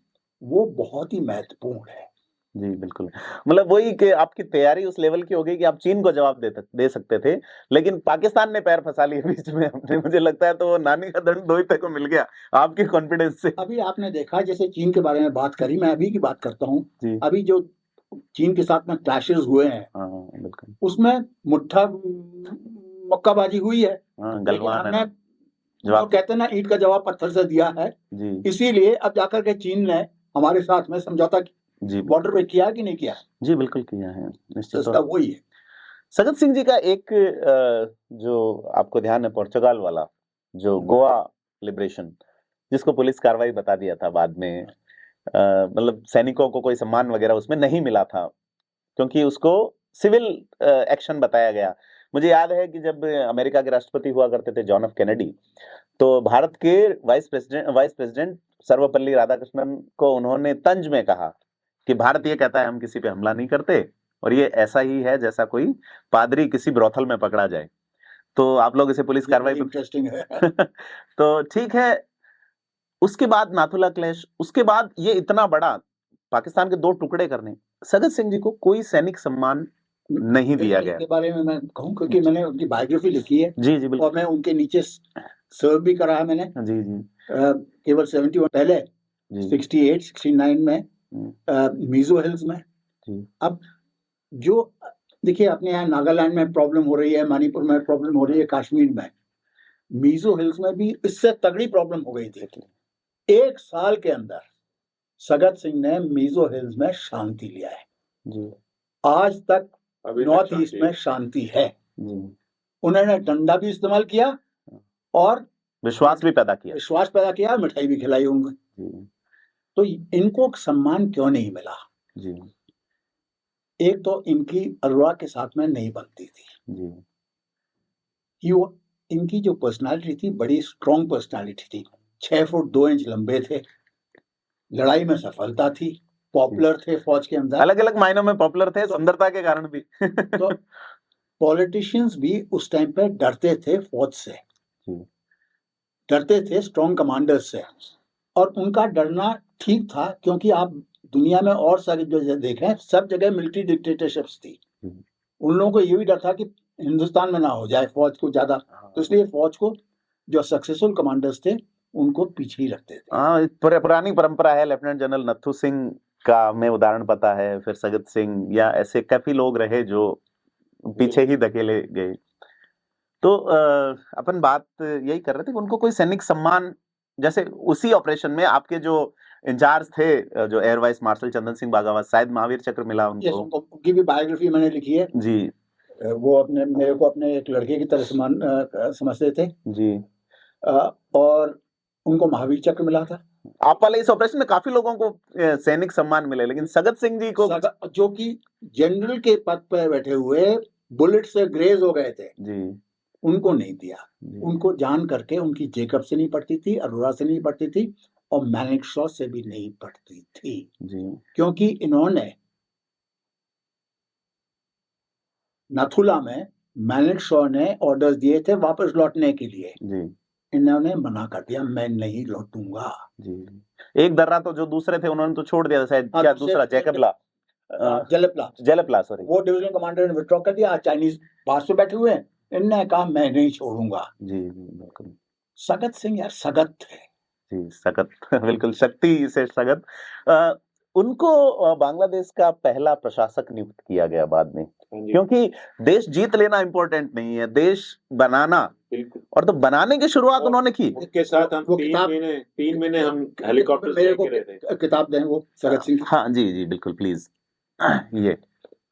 वो बहुत ही महत्वपूर्ण है जी। बिल्कुल, मतलब वही कि आपकी तैयारी उस लेवल की हो गई कि आप चीन को जवाब दे सकते थे, लेकिन पाकिस्तान ने पैर फंसा लिए बीच में हमने, मुझे लगता है। तो वो नानी का दंड दोहिते को मिल गया आपके कॉन्फिडेंस से। अभी आपने देखा, जैसे चीन के बारे में बात करी, मैं अभी की बात करता हूँ। अभी जो चीन के साथ में क्लैशेस हुए हैं, उसमें मुट्ठा मुक्काबाजी हुई है, लेकिन हमने जो कहते हैं ना ईंट का जवाब पत्थर से दिया है जी इसीलिए अब जाकर के चीन ने हमारे साथ में समझौता जी बॉर्डर पे किया कि नहीं किया जी बिल्कुल किया है निश्चित इसका तौर। वही है। सगत सिंह जी का एक जो आपको ध्यान है पुर्तगाल वाला जो गोवा लिबरेशन जिसको पुलिस कार्रवाई बता दिया था बाद में, मतलब सैनिकों को कोई सम्मान वगैरह उसमें नहीं मिला था क्योंकि उसको सिविल एक्शन बताया गया। मुझे याद है कि जब अमेरिका के राष्ट्रपति हुआ करते थे जॉन एफ कैनेडी, तो भारत के वाइस प्रेसिडेंट सर्वपल्ली राधाकृष्णन को उन्होंने तंज में कहा कि भारत ये कहता है हम किसी पे हमला नहीं करते और ये ऐसा ही है जैसा कोई पादरी किसी ब्रोथल में पकड़ा जाए। तो आप लोग इसे पुलिस कार्रवाई इंटरेस्टिंग है। तो ठीक है, उसके बाद नाथुला क्लैश, उसके बाद ये इतना बड़ा पाकिस्तान के 2 टुकड़े करने, सगत सिंह जी को कोई सैनिक सम्मान नहीं दिया गया। इसके बारे में मैं कहूं क्योंकि मैंने उनकी बायोग्राफी लिखी है जी जी बिल्कुल, और मैं उनके नीचे सर्व भी करा है मैंने। जी जी केवल 71 पहले 68 69 में मीजो हिल्स में। अब जो देखिए अपने यहाँ नागालैंड में प्रॉब्लम हो रही है, मणिपुर में प्रॉब्लम हो रही है, कश्मीर में, मीजो हिल्स में भी इससे तगड़ी प्रॉब्लम हो गई थी। 1 साल के अंदर सगत सिंह ने मीजो हिल्स में शांति लिया है जी। आज तक नॉर्थ ईस्ट में शांति है जी। उन्होंने डंडा भी इस्तेमाल किया और विश्वास भी पैदा किया, मिठाई भी खिलाई उनको। तो इनको सम्मान क्यों नहीं मिला जी? एक तो इनकी अरोड़ा के साथ में नहीं बनती थी जी। इनकी जो पर्सनालिटी थी बड़ी स्ट्रॉन्ग पर्सनालिटी थी, 6 फुट 2 इंच लंबे थे, लड़ाई में सफलता थी, पॉपुलर थे फौज के अंदर, अलग अलग मायनों में पॉपुलर थे, सुंदरता के कारण भी। तो पॉलिटिशियंस भी उस टाइम पे डरते थे फौज से, डरते थे स्ट्रॉन्ग कमांडर्स से, और उनका डरना ठीक था क्योंकि आप दुनिया में और सारी जगह देखें सब जगह मिलिट्री डिक्टेटरशिप्स थी। उन लोगों को ये भी डर था कि हिंदुस्तान में ना हो जाए फौज को ज्यादा, तो इसलिए फौज को जो सक्सेसफुल कमांडर्स थे उनको पीछे ही रखते थे। पुरानी परंपरा है, लेफ्टिनेंट जनरल नथु सिंह का हमें उदाहरण पता है, फिर सगत सिंह या ऐसे काफी लोग रहे जो पीछे ही धकेले गए। तो अपन बात यही कर रहे थे कि उनको कोई सैनिक सम्मान, जैसे उसी ऑपरेशन में आपके जो इंचार्ज थे जो air vice marshal Chandan Singh बागावत, शायद महावीर चक्र मिला उनको। उनकी भी बायोग्राफी मैंने लिखी है जी। वो अपने मेरे को अपने एक लड़के की तरह समझते थे जी, और उनको महावीर चक्र मिला था। आप वाले इस ऑपरेशन में काफी लोगों को सैनिक सम्मान मिले, लेकिन सगत सिंह जी को जो कि जनरल के पद पर बैठे हुए बुलेट से ग्रेज हो गए थे जी, उनको नहीं दिया। उनको जान करके उनकी जेकब से नहीं पड़ती थी, अरोड़ा से नहीं पड़ती थी और मैनेक्शॉ से भी नहीं पड़ती थी जी, क्योंकि इन्होंने नाथुला में मैनेक्शॉ ने ऑर्डर्स दिए थे वापस लौटने के लिए जी। इन्होंने मना कर दिया, मैं नहीं लौटूंगा जी। एक दर्रा तो जो दूसरे थे उन्होंने तो छोड़ दिया, शायद क्या दूसरा जेलेप्ला सॉरी, वो डिवीजन कमांडर ने विथड्रॉ कर दिया। चाइनीज पास पे बैठे हुए हैं, इन्होंने कहा मैं नहीं छोड़ूंगा जी जी बिल्कुल। सगत सिंह यार सगत थे जी, सगत बिल्कुल, शक्ति से सगत। उनको बांग्लादेश का पहला प्रशासक नियुक्त किया गया बाद में, क्योंकि देश जीत लेना इंपॉर्टेंट नहीं है, देश बनाना, और तो बनाने की शुरुआत उन्होंने की। उसके साथ हम 3 महीने हम हेलीकॉप्टर से लेके रहे थे। किताब दें वो सगत सिंह की। हाँ जी जी बिल्कुल प्लीज। ये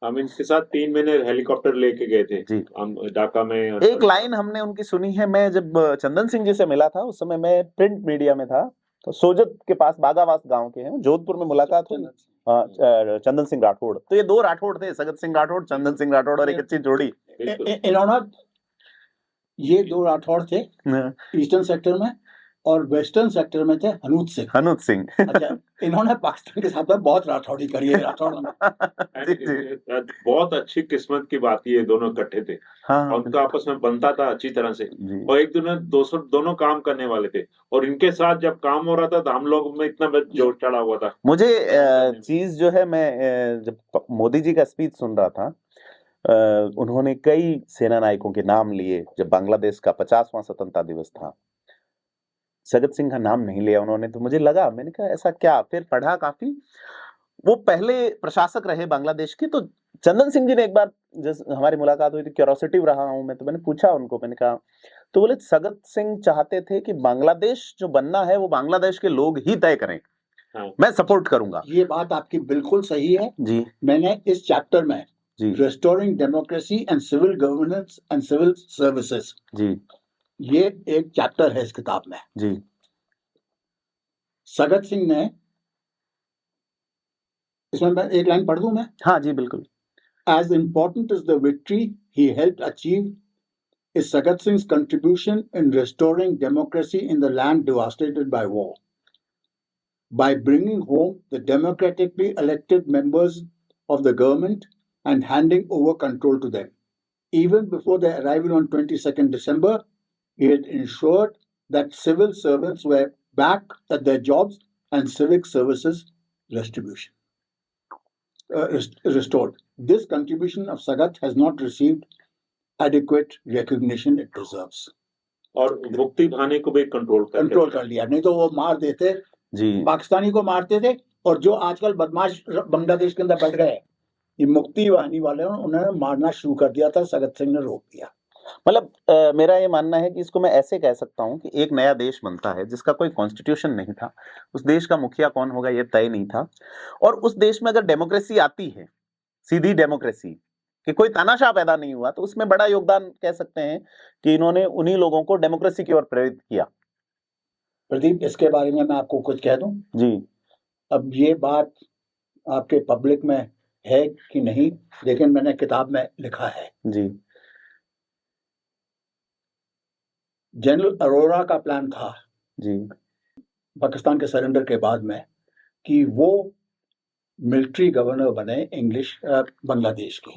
हम इनके साथ 3 महीने हेलीकॉप्टर लेके गए थे जी, हम ढाका में। एक लाइन हमने उनकी सुनी है, मैं जब चंदन सिंह जी से मिला था उस समय मैं प्रिंट मीडिया में था, तो सोजत के पास बागावास गांव के हैं, जोधपुर में मुलाकात हुई चंदन सिंह राठौड़। तो ये 2 राठौड़ थे, सगत सिंह राठौड़, चंदन सिंह राठौड़, और एक अच्छी जोड़ी। इन्होंने ये 2 राठौड़ थे ईस्टर्न सेक्टर में, और वेस्टर्न सेक्टर में थे हनूत सिंह। अच्छा, इन्होंने पाकिस्तान के साथ में बहुत राठौड़ी करी है। राठौड़ बहुत अच्छी किस्मत की बात ये दोनों इकट्ठे थे। हाँ, उनका आपस में बनता था अच्छी तरह से, और एक दोनों काम करने वाले थे, और इनके साथ जब काम हो रहा था तो हम लोग में इतना जोर चढ़ा हुआ था। मुझे चीज जो है, मैं जब मोदी जी का स्पीच सुन रहा था, उन्होंने कई सेना नायकों के नाम लिए जब बांग्लादेश का 50वां स्वतंत्रता दिवस था, सगत सिंह का नाम नहीं लिया उन्होंने। तो मुझे लगा, मैंने कहा ऐसा क्या, फिर पढ़ा काफी, वो पहले प्रशासक रहे बांग्लादेश के, तो चंदन सिंह जी ने एक बार जिस हमारी मुलाकात हुई थी, क्यूरोसिटी रहा हूं मैं, तो मैंने पूछा उनको, मैंने कहा, तो बोले सगत सिंह चाहते थे कि बांग्लादेश जो बनना है वो बांग्लादेश के लोग ही तय करें। हाँ। मैं सपोर्ट करूंगा। ये बात आपकी बिल्कुल सही है जी। मैंने इस चैप्टर में जी। Restoring democracy and civil governance and civil services, जी। ये एक चैप्टर है इस किताब में। जी। सगत सिंह ने, इसमें मैं एक लाइन पढ़ दूं मैं? हाँ जी, बिल्कुल। As important as the victory he helped achieve is Sagat Singh's contribution in restoring democracy in the land devastated by war. By bringing home the democratically elected members of the government and handing over control to them. Even before their arrival on 22nd December, he had ensured that civil servants were back at their jobs and civic services restored. This contribution of Sagat has not received adequate recognition it deserves. और मुक्ति भाने को भी control कर लिया, नहीं तो वो मार देते जी, पाकिस्तानी को मारते थे। और जो आजकल बदमाश बांग्लादेश के अंदर बढ़ गए, ये मुक्ति वाहिनी वाले उन्होंने मारना शुरू कर दिया था, सगत सिंह ने रोक दिया। मतलब मेरा ये मानना है कि इसको मैं ऐसे कह सकता हूं कि एक नया देश बनता है जिसका कोई कॉन्स्टिट्यूशन नहीं था, उस देश का मुखिया कौन होगा ये तय नहीं था, और उस देश में अगर डेमोक्रेसी आती है, सीधी डेमोक्रेसी, कि कोई तानाशाह पैदा नहीं हुआ, तो उसमें बड़ा योगदान कह सकते हैं कि इन्होंने उन्हीं लोगों को डेमोक्रेसी की ओर प्रेरित किया। प्रदीप, इसके बारे में मैं आपको कुछ कह दूं? जी। अब ये बात आपके पब्लिक में है कि नहीं, लेकिन मैंने किताब में लिखा है। जी। जनरल अरोरा का प्लान था जी। पाकिस्तान के सरेंडर के बाद में कि वो मिलिट्री गवर्नर बने इंग्लिश बांग्लादेश के।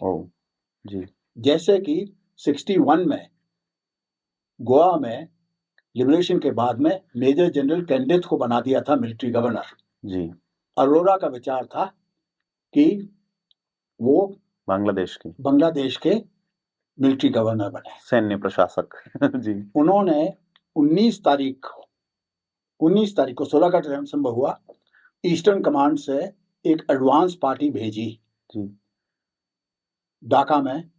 जी। जैसे कि 61 में गोवा में लिबरेशन के बाद में मेजर जनरल कैंडिथ को बना दिया था मिलिट्री गवर्नर। जी। अरोरा का विचार था कि वो बांग्लादेश के मिलिट्री गवर्नर बने, सैन्य प्रशासक। जी। उन्होंने 19 तारीख को 16 का दिसंबर हुआ, ईस्टर्न कमांड से एक एडवांस पार्टी भेजी जी। ढाका में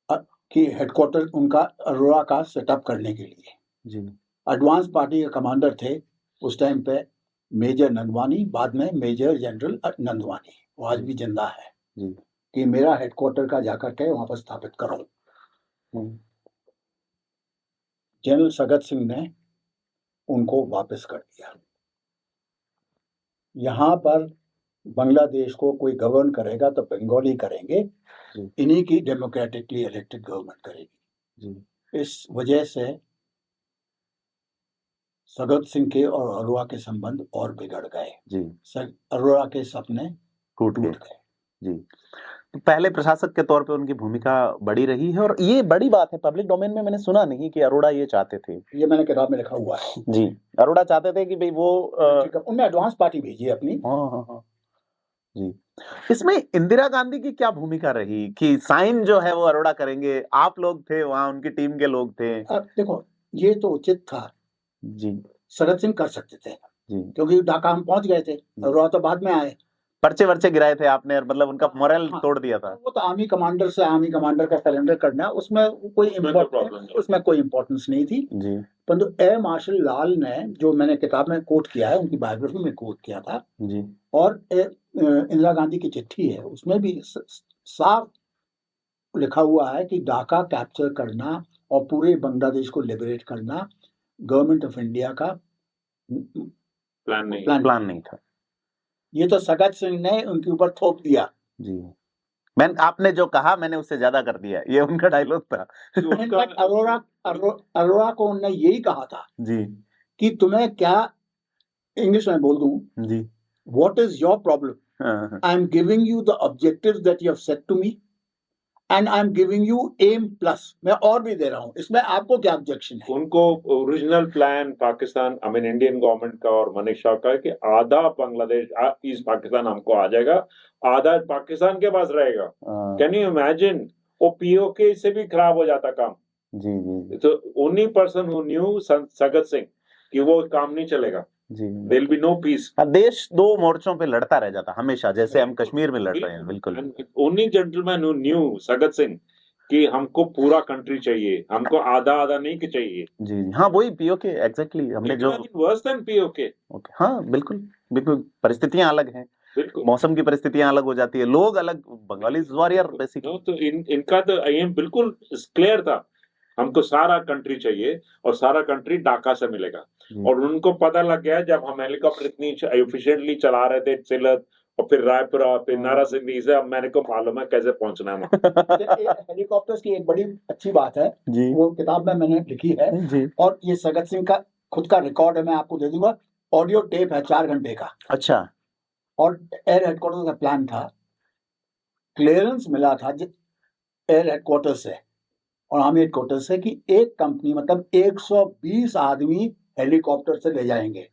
कि हेडक्वार्टर उनका अरोरा का सेटअप करने के लिए। जी। एडवांस पार्टी के कमांडर थे उस टाइम पे मेजर नंदवानी, बाद में मेजर जनरल नंदवानी, वो आज भी जिंदा है जी। कि मेरा हेडक्वार्टर का जाकर के वहां पर स्थापित करो। जनरल सगत सिंह ने उनको वापस कर दिया। यहाँ पर बांग्लादेश को कोई गवर्न करेगा तो बंगाली करेंगे, इन्हीं की डेमोक्रेटिकली इलेक्टेड गवर्नमेंट करेगी। इस वजह से सगत सिंह के और अरोरा के संबंध और बिगड़ गए। अरोरा के सपने टूट गए। जी। तो पहले प्रशासक के तौर पे उनकी भूमिका बड़ी रही है, और ये बड़ी बात है, पब्लिक डोमेन में मैंने सुना नहीं कि अरोड़ा ये चाहते थे। ये मैंने किताब में लिखा हुआ है। जी। अरोड़ा चाहते थे कि भाई वो उनने एडवांस पार्टी भेजी अपनी। हाँ। जी। इसमें इंदिरा गांधी की क्या भूमिका रही कि साइन जो है वो अरोड़ा करेंगे, आप लोग थे वहां, उनकी टीम के लोग थे? देखो, ये तो उचित था जी, सगत सिंह कर सकते थे जी, क्योंकि ढाका हम पहुंच गए थे, अरोड़ा तो बाद में आए। पर्चे वर्चे गिराए थे आपने, मतलब उनका मोरल तोड़ दिया था। वो तो आर्मी कमांडर से आर्मी कमांडर का सरेंडर करना, उसमें कोई इम्पोर्टेंस नहीं थी जी। परंतु एयर मार्शल लाल ने, जो मैंने किताब में कोट किया है, उनकी बायोग्राफी में कोट किया था जी, और इंदिरा गांधी की चिट्ठी है, उसमें भी साफ लिखा हुआ है कि ढाका कैप्चर करना और पूरे बांग्लादेश को लिबरेट करना गवर्नमेंट ऑफ इंडिया का प्लान नहीं था। ये तो सगत सिंह ने उनके ऊपर थोप दिया। जी। आपने जो कहा मैंने उससे ज्यादा कर दिया, ये उनका डायलॉग था। अरोरा को उन्होंने यही कहा था जी कि तुम्हें क्या, इंग्लिश में बोल दूं जी, what is your problem, I am giving you the objectives that you have set to me and I am giving you M plus, मैं और भी दे रहा हूं, इसमें आपको क्या ऑब्जेक्शन है? उनको original plan Pakistan, I mean Indian government का और मनीष शाह का, कि आधा बांग्लादेश, ईस्ट पाकिस्तान हमको आ जाएगा, आधा पाकिस्तान के पास रहेगा। Can you imagine? वो पीओके से भी खराब हो जाता काम। जी। तो only person who knew Sagat Singh कि वो काम नहीं चलेगा। जी there will be no peace. देश दो मोर्चों पे लड़ता रह जाता हमेशा, जैसे हम कश्मीर में लड़ रहे हैं। बिल्कुल। Only gentleman who knew Sagat Singh कि हमको पूरा कंट्री चाहिए, हमको आधा आधा नहीं कि चाहिए। जी हाँ, वही पीओके एग्जैक्टली हमने जो वर्स देन पीओके। ओके, हाँ बिल्कुल बिल्कुल, परिस्थितियां अलग हैं, बिल्कुल मौसम की परिस्थितियां अलग हो जाती है, लोग अलग, बंगाली वॉरियर बेसिकली। तो इनका तो एम बिल्कुल क्लियर था, हमको सारा कंट्री चाहिए और सारा कंट्री ढाका से मिलेगा। और उनको पता लग गया जब हम हेलीकॉप्टर इतनी एफिशिएंटली चला रहे थे, सिलत और फिर रायपुरा फिर नारासिंगी से, अब मैंने को मालूम है कैसे पहुंचना है। हेलीकॉप्टर्स की एक बड़ी अच्छी बात है जी, वो किताब में मैंने लिखी है जी, और ये सगत सिंह का खुद का रिकॉर्ड है, मैं आपको दे दूंगा, ऑडियो टेप है 4 घंटे का। अच्छा, और एयर हेडक्वार्टर का प्लान था, क्लियरेंस मिला था एयर हेडक्वार्टर से और आर्मी हेडक्वार्टर से कि एक कंपनी मतलब 120 आदमी हेलीकॉप्टर से ले जाएंगे।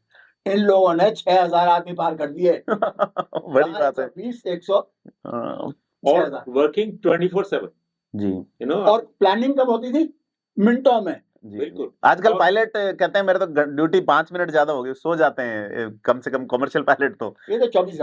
इन लोगों ने 6000 आदमी पार कर दिए। बड़ी बात है। 100 और वर्किंग 24/7 जी, यू नो। और प्लानिंग कब होती थी? मिनटों में। बिल्कुल। आजकल पायलट कहते हैं मेरे तो ड्यूटी 5 मिनट ज्यादा हो गई, सो जाते हैं कम से कम कमर्शियल पायलट तो। ये तो 24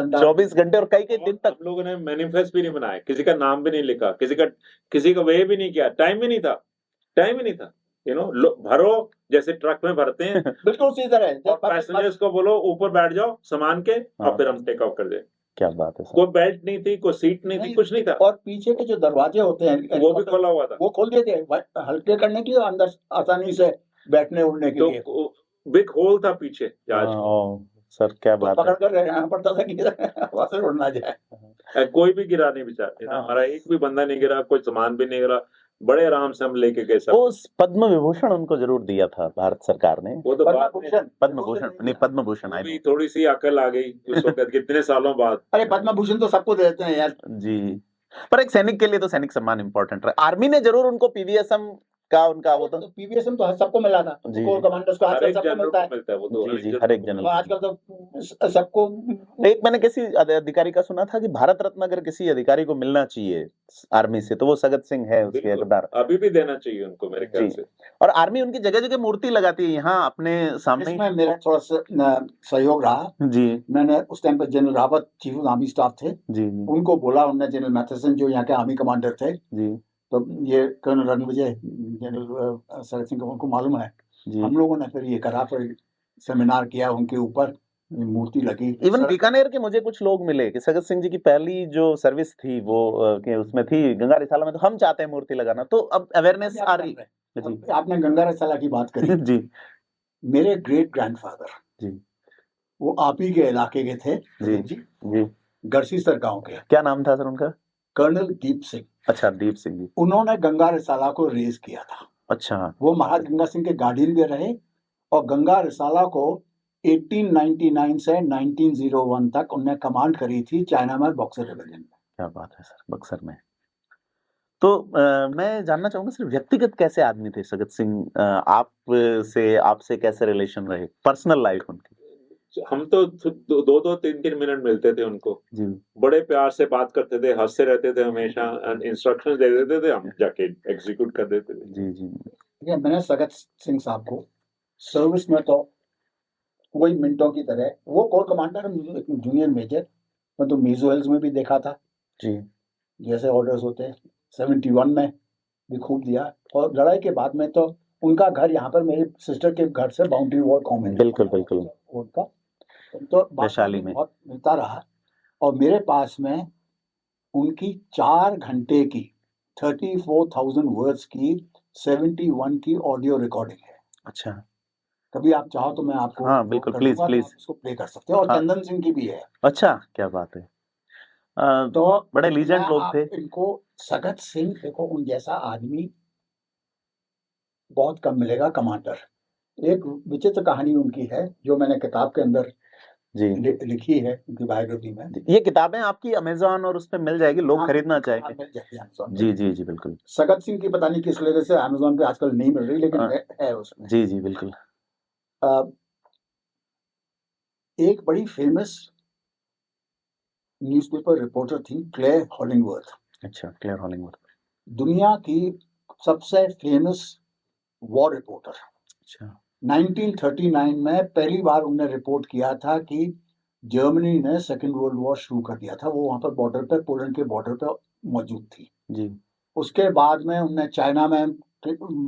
घंटे और कई दिन तक। हम लोगों ने मैनिफेस्ट भी नहीं बनाया, किसी का नाम भी नहीं लिखा, किसी का वे भी नहीं किया, टाइम भी नहीं था यू नो। भरो जैसे ट्रक में भरते हैं। बिल्कुल उसी तरह। और पैसेंजर्स को बोलो ऊपर बैठ जाओ सामान के और फिर हम टेक ऑफ कर दे। क्या बात है सर। कोई बेल्ट नहीं थी, कोई सीट नहीं थी, कुछ नहीं था। और पीछे के जो दरवाजे होते हैं वो भी खोला हुआ था, वो खोल दिए थे हल्के करने के लिए, अंदर आसानी से बैठने उड़ने के लिए। तो बिग होल था पीछे जहाज। सर क्या बात है। पकड़ कर रहना पड़ता था कि वहां से उड़ ना जाए। कोई भी गिरा नहीं बेचारे, हमारा एक भी बंदा नहीं गिरा, कोई सामान भी नहीं गिरा, बड़े आराम से हम लेके गए सब। उस पद्म विभूषण उनको जरूर दिया था भारत सरकार ने। वो तो पद्म भूषण आई, थोड़ी सी अकल आ गई उस वक्त कितने सालों बाद। अरे पद्म भूषण तो सबको दे देते हैं यार। जी, पर एक सैनिक के लिए तो सैनिक सम्मान इंपॉर्टेंट है। आर्मी ने जरूर उनको पीवीएसएम का उनका वो तो पीवीएसएम तो सबको मिला था, कोर कमांडर्स को आजकल सबको मिलता है। वो तो जी, हर एक जनरल। आजकल तो सबको। एक मैंने किसी अधिकारी का सुना था कि भारत रत्न अगर किसी अधिकारी को मिलना चाहिए आर्मी से तो वो सगत सिंह है उसके हकदार। अभी भी देना चाहिए उनको मेरे ख्याल से। और आर्मी उनकी जगह जगह मूर्ति लगाती है यहाँ अपने सामने। इसमें मेरा थोड़ा सा सहयोग रहा जी। मैंने उस टाइम पर general Rawat chief of army staff थे जी, उनको बोला, उन्होंने जनरल मैथसन जो यहाँ के आर्मी कमांडर थे जी, तो ये कर्नल रणविजय जनरल सगत सिंह उनको मालूम है। हम लोगों ने फिर ये करा, फिर सेमिनार किया, उनके ऊपर मूर्ति लगी। इवन बीकानेर के मुझे कुछ लोग मिले कि सगत सिंह जी की पहली जो सर्विस थी वो उसमें थी गंगा रिसाला में, तो हम चाहते हैं मूर्ति लगाना। तो अब अवेयरनेस आ रही है। आपने गंगा रिसाला की बात करी। जी। मेरे ग्रेट ग्रैंडफादर जी वो आप ही के इलाके के थे। जी जी। गढ़सीसर गांव के। क्या नाम था सर उनका? कर्नल दीप सिंह। अच्छा, दीप सिंह जी। उन्होंने गंगा रिसाला को रेज किया था। अच्छा। वो महाराज गंगा सिंह के गार्डियन भी रहे और गंगा रिसाला को 1899 से 1901 तक उन्हें कमांड करी थी चाइना में बक्सर रिबेलियन में। क्या बात है सर, बक्सर में। तो मैं जानना चाहूंगा सर व्यक्तिगत कैसे आदमी थे सगत सिंह, आपसे कैसे रिलेशन रहे, पर्सनल लाइफ उनकी? हम तो 2-3 मिनट मिलते थे उनको जी, बड़े प्यार से बात करते थे, हंसते रहते थे हमेशा, इंस्ट्रक्शंस दे देते थे, हम जाके एग्जीक्यूट कर देते थे। जी जी। मैंने सगत सिंह साहब को सर्विस में तो वही मिनटों की तरह, वो कोर कमांडर जूनियर मेजर, मैं तो मीजो हिल्स में भी देखा था जी, जैसे ऑर्डर्स होते हैं। 71 में भी खूब दिया और लड़ाई के बाद में तो उनका घर यहाँ पर मेरी सिस्टर के घर से बाउंड्री वॉल कॉमन। बिल्कुल बिल्कुल। उनका तो वैशाली में बहुत मिलता रहा और मेरे पास में उनकी 4 घंटे की 34,000 वर्ड्स की 71 की ऑडियो रिकॉर्डिंग है। अच्छा, कभी आप चाहो तो मैं आपको, हाँ बिल्कुल, प्लीज प्लीज इसको प्ले कर सकते हैं। और चंदन सिंह की भी है। अच्छा, क्या बात है। तो बड़े लीजेंड लोग थे इनको। सगत सिंह देखो, उन जैसा आदमी बहुत कम मिलेगा कमांडर। एक विचित्र कहानी उनकी है जो मैंने किताब के अंदर जी लिखी है उनकी बायोग्राफी में। ये किताबें आपकी अमेज़न और उस पे मिल जाएगी, लोग खरीदना चाहेंगे। मिल जाएगी अमेज़न। जी जी जी बिल्कुल। सगत सिंह की पता नहीं किस वजह से अमेज़न पे आजकल नहीं मिल रही, लेकिन है उसमें। जी जी बिल्कुल। एक बड़ी फेमस न्यूज़पेपर रिपोर्टर थी क्लेयर हॉलिंगवर्थ। अच्छा, क्लेयर हॉलिंगवर्थ दुनिया की सबसे फेमस वॉर रिपोर्टर। अच्छा। 1939 में पहली बार उन्होंने रिपोर्ट किया था कि जर्मनी ने सेकेंड वर्ल्ड वॉर शुरू कर दिया था। वो वहाँ पर बॉर्डर पर, पोलैंड के बॉर्डर पर मौजूद थी जी। उसके बाद में उन्होंने चाइना में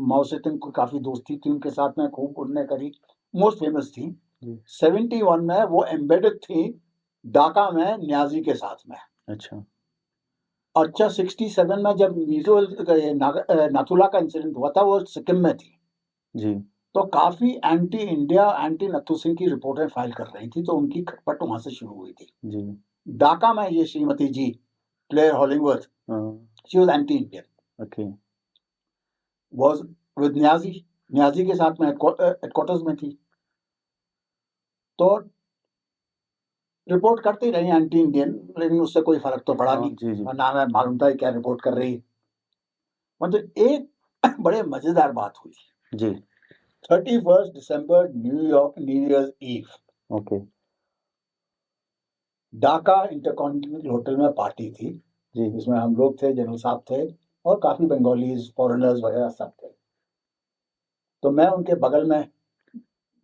माओ सेतुंग को काफी दोस्ती थी उनके साथ में, खूब उन्होंने करी, मोस्ट फेमस थी। 71 में वो एम्बेडेड थी ढाका में न्याजी के साथ में। अच्छा। 67 में जब नाथुला का इंसिडेंट हुआ था वो सिक्किम में थी जी। तो काफी anti India, anti Nathu Singh की रिपोर्टें फाइल कर रही थी, तो उनकी खटपट वहां से शुरू हुई थी जी। ढाका में। ये Shrimati ji Clare Hollingworth, she was anti Indian, okay, was with Niazi के साथ में हेडक्वार्टर्स में थी, तो रिपोर्ट करती रही एंटी इंडियन, लेकिन उससे कोई फर्क तो पड़ा नहीं। जी जी। और ना मैं मालूम था क्या रिपोर्ट कर रही है। मतलब एक बड़े मजेदार बात हुई जी। 31 दिसंबर New York, new year's eve, okay Dhaka InterContinental hotel में पार्टी थी जी। जिसमें हम लोग थे, जनरल साहब थे और काफी बंगालीज, फॉरेनर्स वगैरह सब थे। तो मैं उनके बगल में,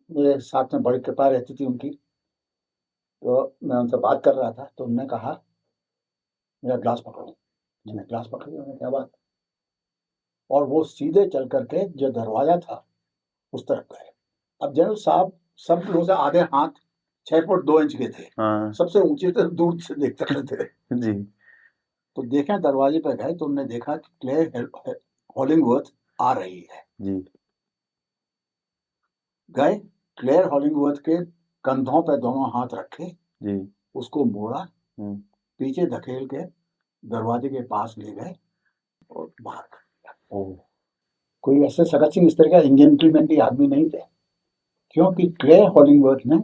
मेरे साथ में बड़ी कृपा रहती थी उनकी, तो मैं उनसे बात कर रहा था तो उन्होंने कहा मेरा ग्लास पकड़ो। मैंने ग्लास पकड़ी, उन्होंने क्या बात, और वो सीधे चल करके जो दरवाजा था उस तरफ गए। अब जनरल साहब सब लोगों से आधे हाथ 6 फुट 2 इंच के थे, सबसे ऊंचे थे, दूर से देख सकते थे जी। तो देखें दरवाजे पर गए तो उन्होंने देखा कि क्लेयर हॉलिंगवर्थ आ रही है जी। गए, क्लेयर हॉलिंगवर्थ के कंधों पे दोनों हाथ रखे जी। उसको मोड़ा, पीछे धकेल के दरवाजे के पास ले गए और बाहर कर दिया। कोई ऐसे सगत सिंह इस तरह का जेंटलमैन आदमी नहीं थे, क्योंकि क्लेयर हॉलिंगवर्थ ने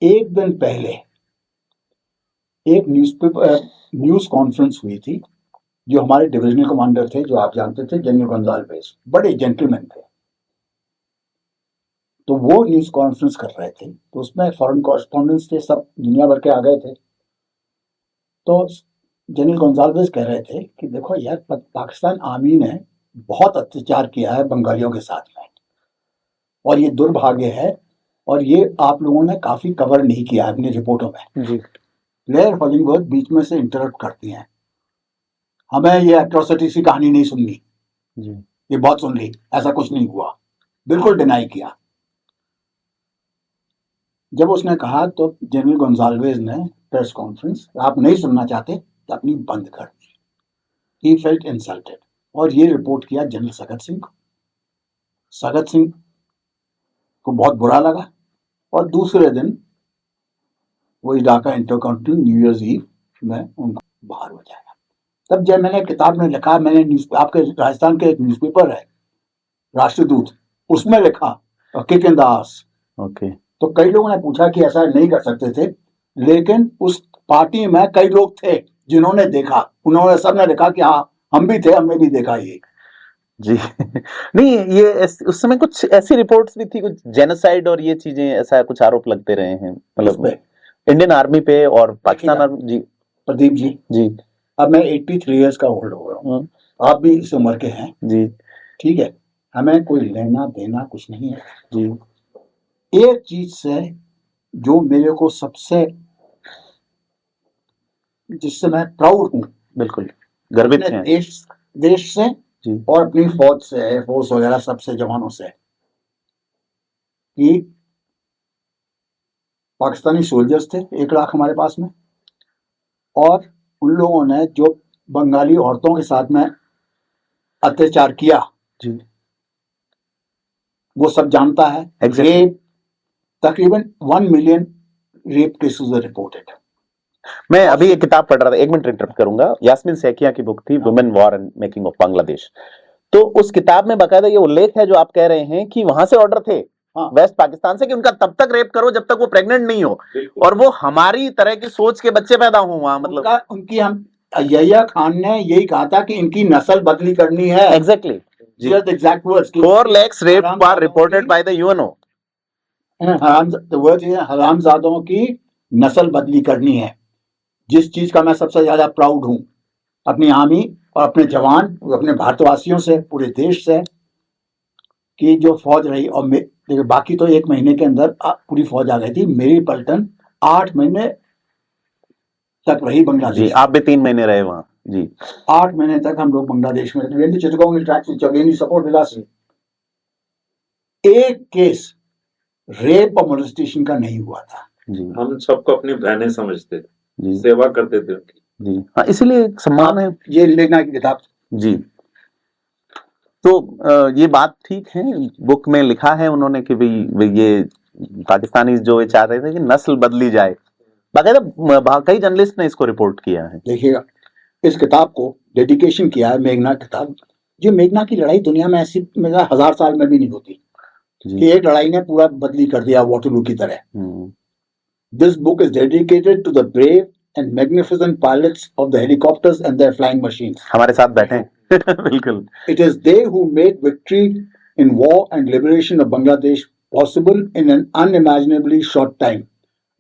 एक दिन पहले एक न्यूज कॉन्फ्रेंस हुई थी, जो हमारे डिविजनल कमांडर थे, जो आप जानते थे, जनरल गोंजाल्वेस, बड़े जेंटलमैन थे, तो वो न्यूज कॉन्फ्रेंस कर रहे थे, तो उसमें फॉरेन कॉरेस्पॉन्डेंट्स थे, सब दुनिया भर के आ गए थे। तो जनरल गोंजाल्वेस कह रहे थे कि देखो यार, पाकिस्तान आर्मी ने बहुत अत्याचार किया है बंगालियों के साथ में, और ये दुर्भाग्य है, और ये आप लोगों ने काफी कवर नहीं किया अपनी रिपोर्टों में जी। क्लेयर हॉलिंगवर्थ बीच में से इंटरप्ट करती हैं, हमें ये एट्रोसिटीज की कहानी नहीं सुननी जी, ये बहुत सुन ली, ऐसा कुछ नहीं हुआ, बिल्कुल डिनाई किया। जब उसने कहा तो जनरल गोंजाल्वेस ने प्रेस कॉन्फ्रेंस, आप नहीं सुनना चाहते तो अपनी बंद कर दी। ही फेल्ट इंसल्टेड, और ये रिपोर्ट किया जनरल सगत सिंह को। सगत सिंह को बहुत बुरा लगा, और दूसरे दिन वही Dhaka intercontinental new year's eve में उनको बाहर हो जाएगा। तब जब मैंने किताब में लिखा, मैंने आपके राजस्थान के एक न्यूज़पेपर है राष्ट्रदूत, उसमें लिखा kick in the arse. Okay. तो कई लोगों ने पूछा कि ऐसा नहीं कर सकते थे, लेकिन उस पार्टी में कई लोग थे जिन्होंने देखा, उन्होंने सबने लिखा कि हाँ हम भी थे, हमने भी देखा ये जी। नहीं, ये उस समय कुछ ऐसी रिपोर्ट्स भी थी, कुछ जेनोसाइड और ये चीजें, ऐसा कुछ आरोप लगते रहे हैं, मतलब इंडियन आर्मी पे और पाकिस्तान आर्मी। जी प्रदीप जी, जी अब मैं 83 इयर्स का ओल्ड हो रहा हूँ, आप भी इस उम्र के हैं जी, ठीक है, हमें कोई लेना देना कुछ नहीं है जी। एक चीज से जो मेरे को सबसे, जिससे मैं प्राउड हूँ, बिल्कुल गर्वित हैं, देश से जी, और अपनी फौज से, एयरफोर्स वगैरह सबसे, जवानों से, कि पाकिस्तानी सोल्जर्स थे 1 लाख हमारे पास में, और उन लोगों ने जो बंगाली औरतों के साथ में अत्याचार किया जी, वो सब जानता है। रेप, तकरीबन 1 million rape cases are reported. मैं अभी एक किताब पढ़ रहा था, 1 मिनट इंटरप्ट करूंगा, यास्मीन सैकिया की बुक थी women war and making of Bangladesh. तो उस किताब में बाकायदा ये उल्लेख है जो आप कह रहे हैं कि वहां से ऑर्डर थे वेस्ट पाकिस्तान से कि उनका तब तक रेप करो जब तक वो प्रेग्नेंट नहीं हो, और वो हमारी तरह की सोच के बच्चे पैदा हो वहां, मतलब उनकी हम यहिया खान ने यही कहा था कि इनकी नस्ल बदली करनी है। Exactly, exact words, 4 lakhs rape are reported by the UNO। हरामजादों की नस्ल बदली करनी है, जिस चीज का मैं सबसे ज्यादा प्राउड हूं अपनी आर्मी और अपने जवान, अपने भारतवासियों से, पूरे देश से, कि जो फौज रही, और देखिए बाकी तो 1 महीने के अंदर पूरी फौज आ गई थी। मेरी पलटन 8 महीने तक रही जी, बांग्लादेश। आप भी 3 महीने रहे वहां जी। 8 महीने तक हम लोग बांग्लादेश में रहे। चिटगांव इंटरैक्शन चौगेनी सपोर्ट विला से एक केस रेप और मोलेस्टेशन का नहीं हुआ था जी। हम सबको अपनी बहनें समझते थे, जी सेवा करते थे उनकी जी। हाँ, इसीलिए एक सम्मान है ये लेना की किताब जी। तो ये बात ठीक है, बुक में लिखा है उन्होंने कि भाई ये पाकिस्तानी जो ये चाह रहे थे कि नस्ल बदली जाए, बाकायदा कई जर्नलिस्ट ने इसको रिपोर्ट किया है। देखिएगा इस किताब को डेडिकेशन किया है मेघना किताब। जो मेघना की लड़ाई दुनिया में ऐसी 1000 साल में भी नहीं होती कि एक लड़ाई ने पूरा बदली कर दिया वाटरलू की तरह। This book is dedicated to the brave and magnificent pilots of the helicopters and their flying machines. हमारे साथ बैठे हैं बिल्कुल। It is they who made victory in war and liberation of Bangladesh possible in an unimaginably short time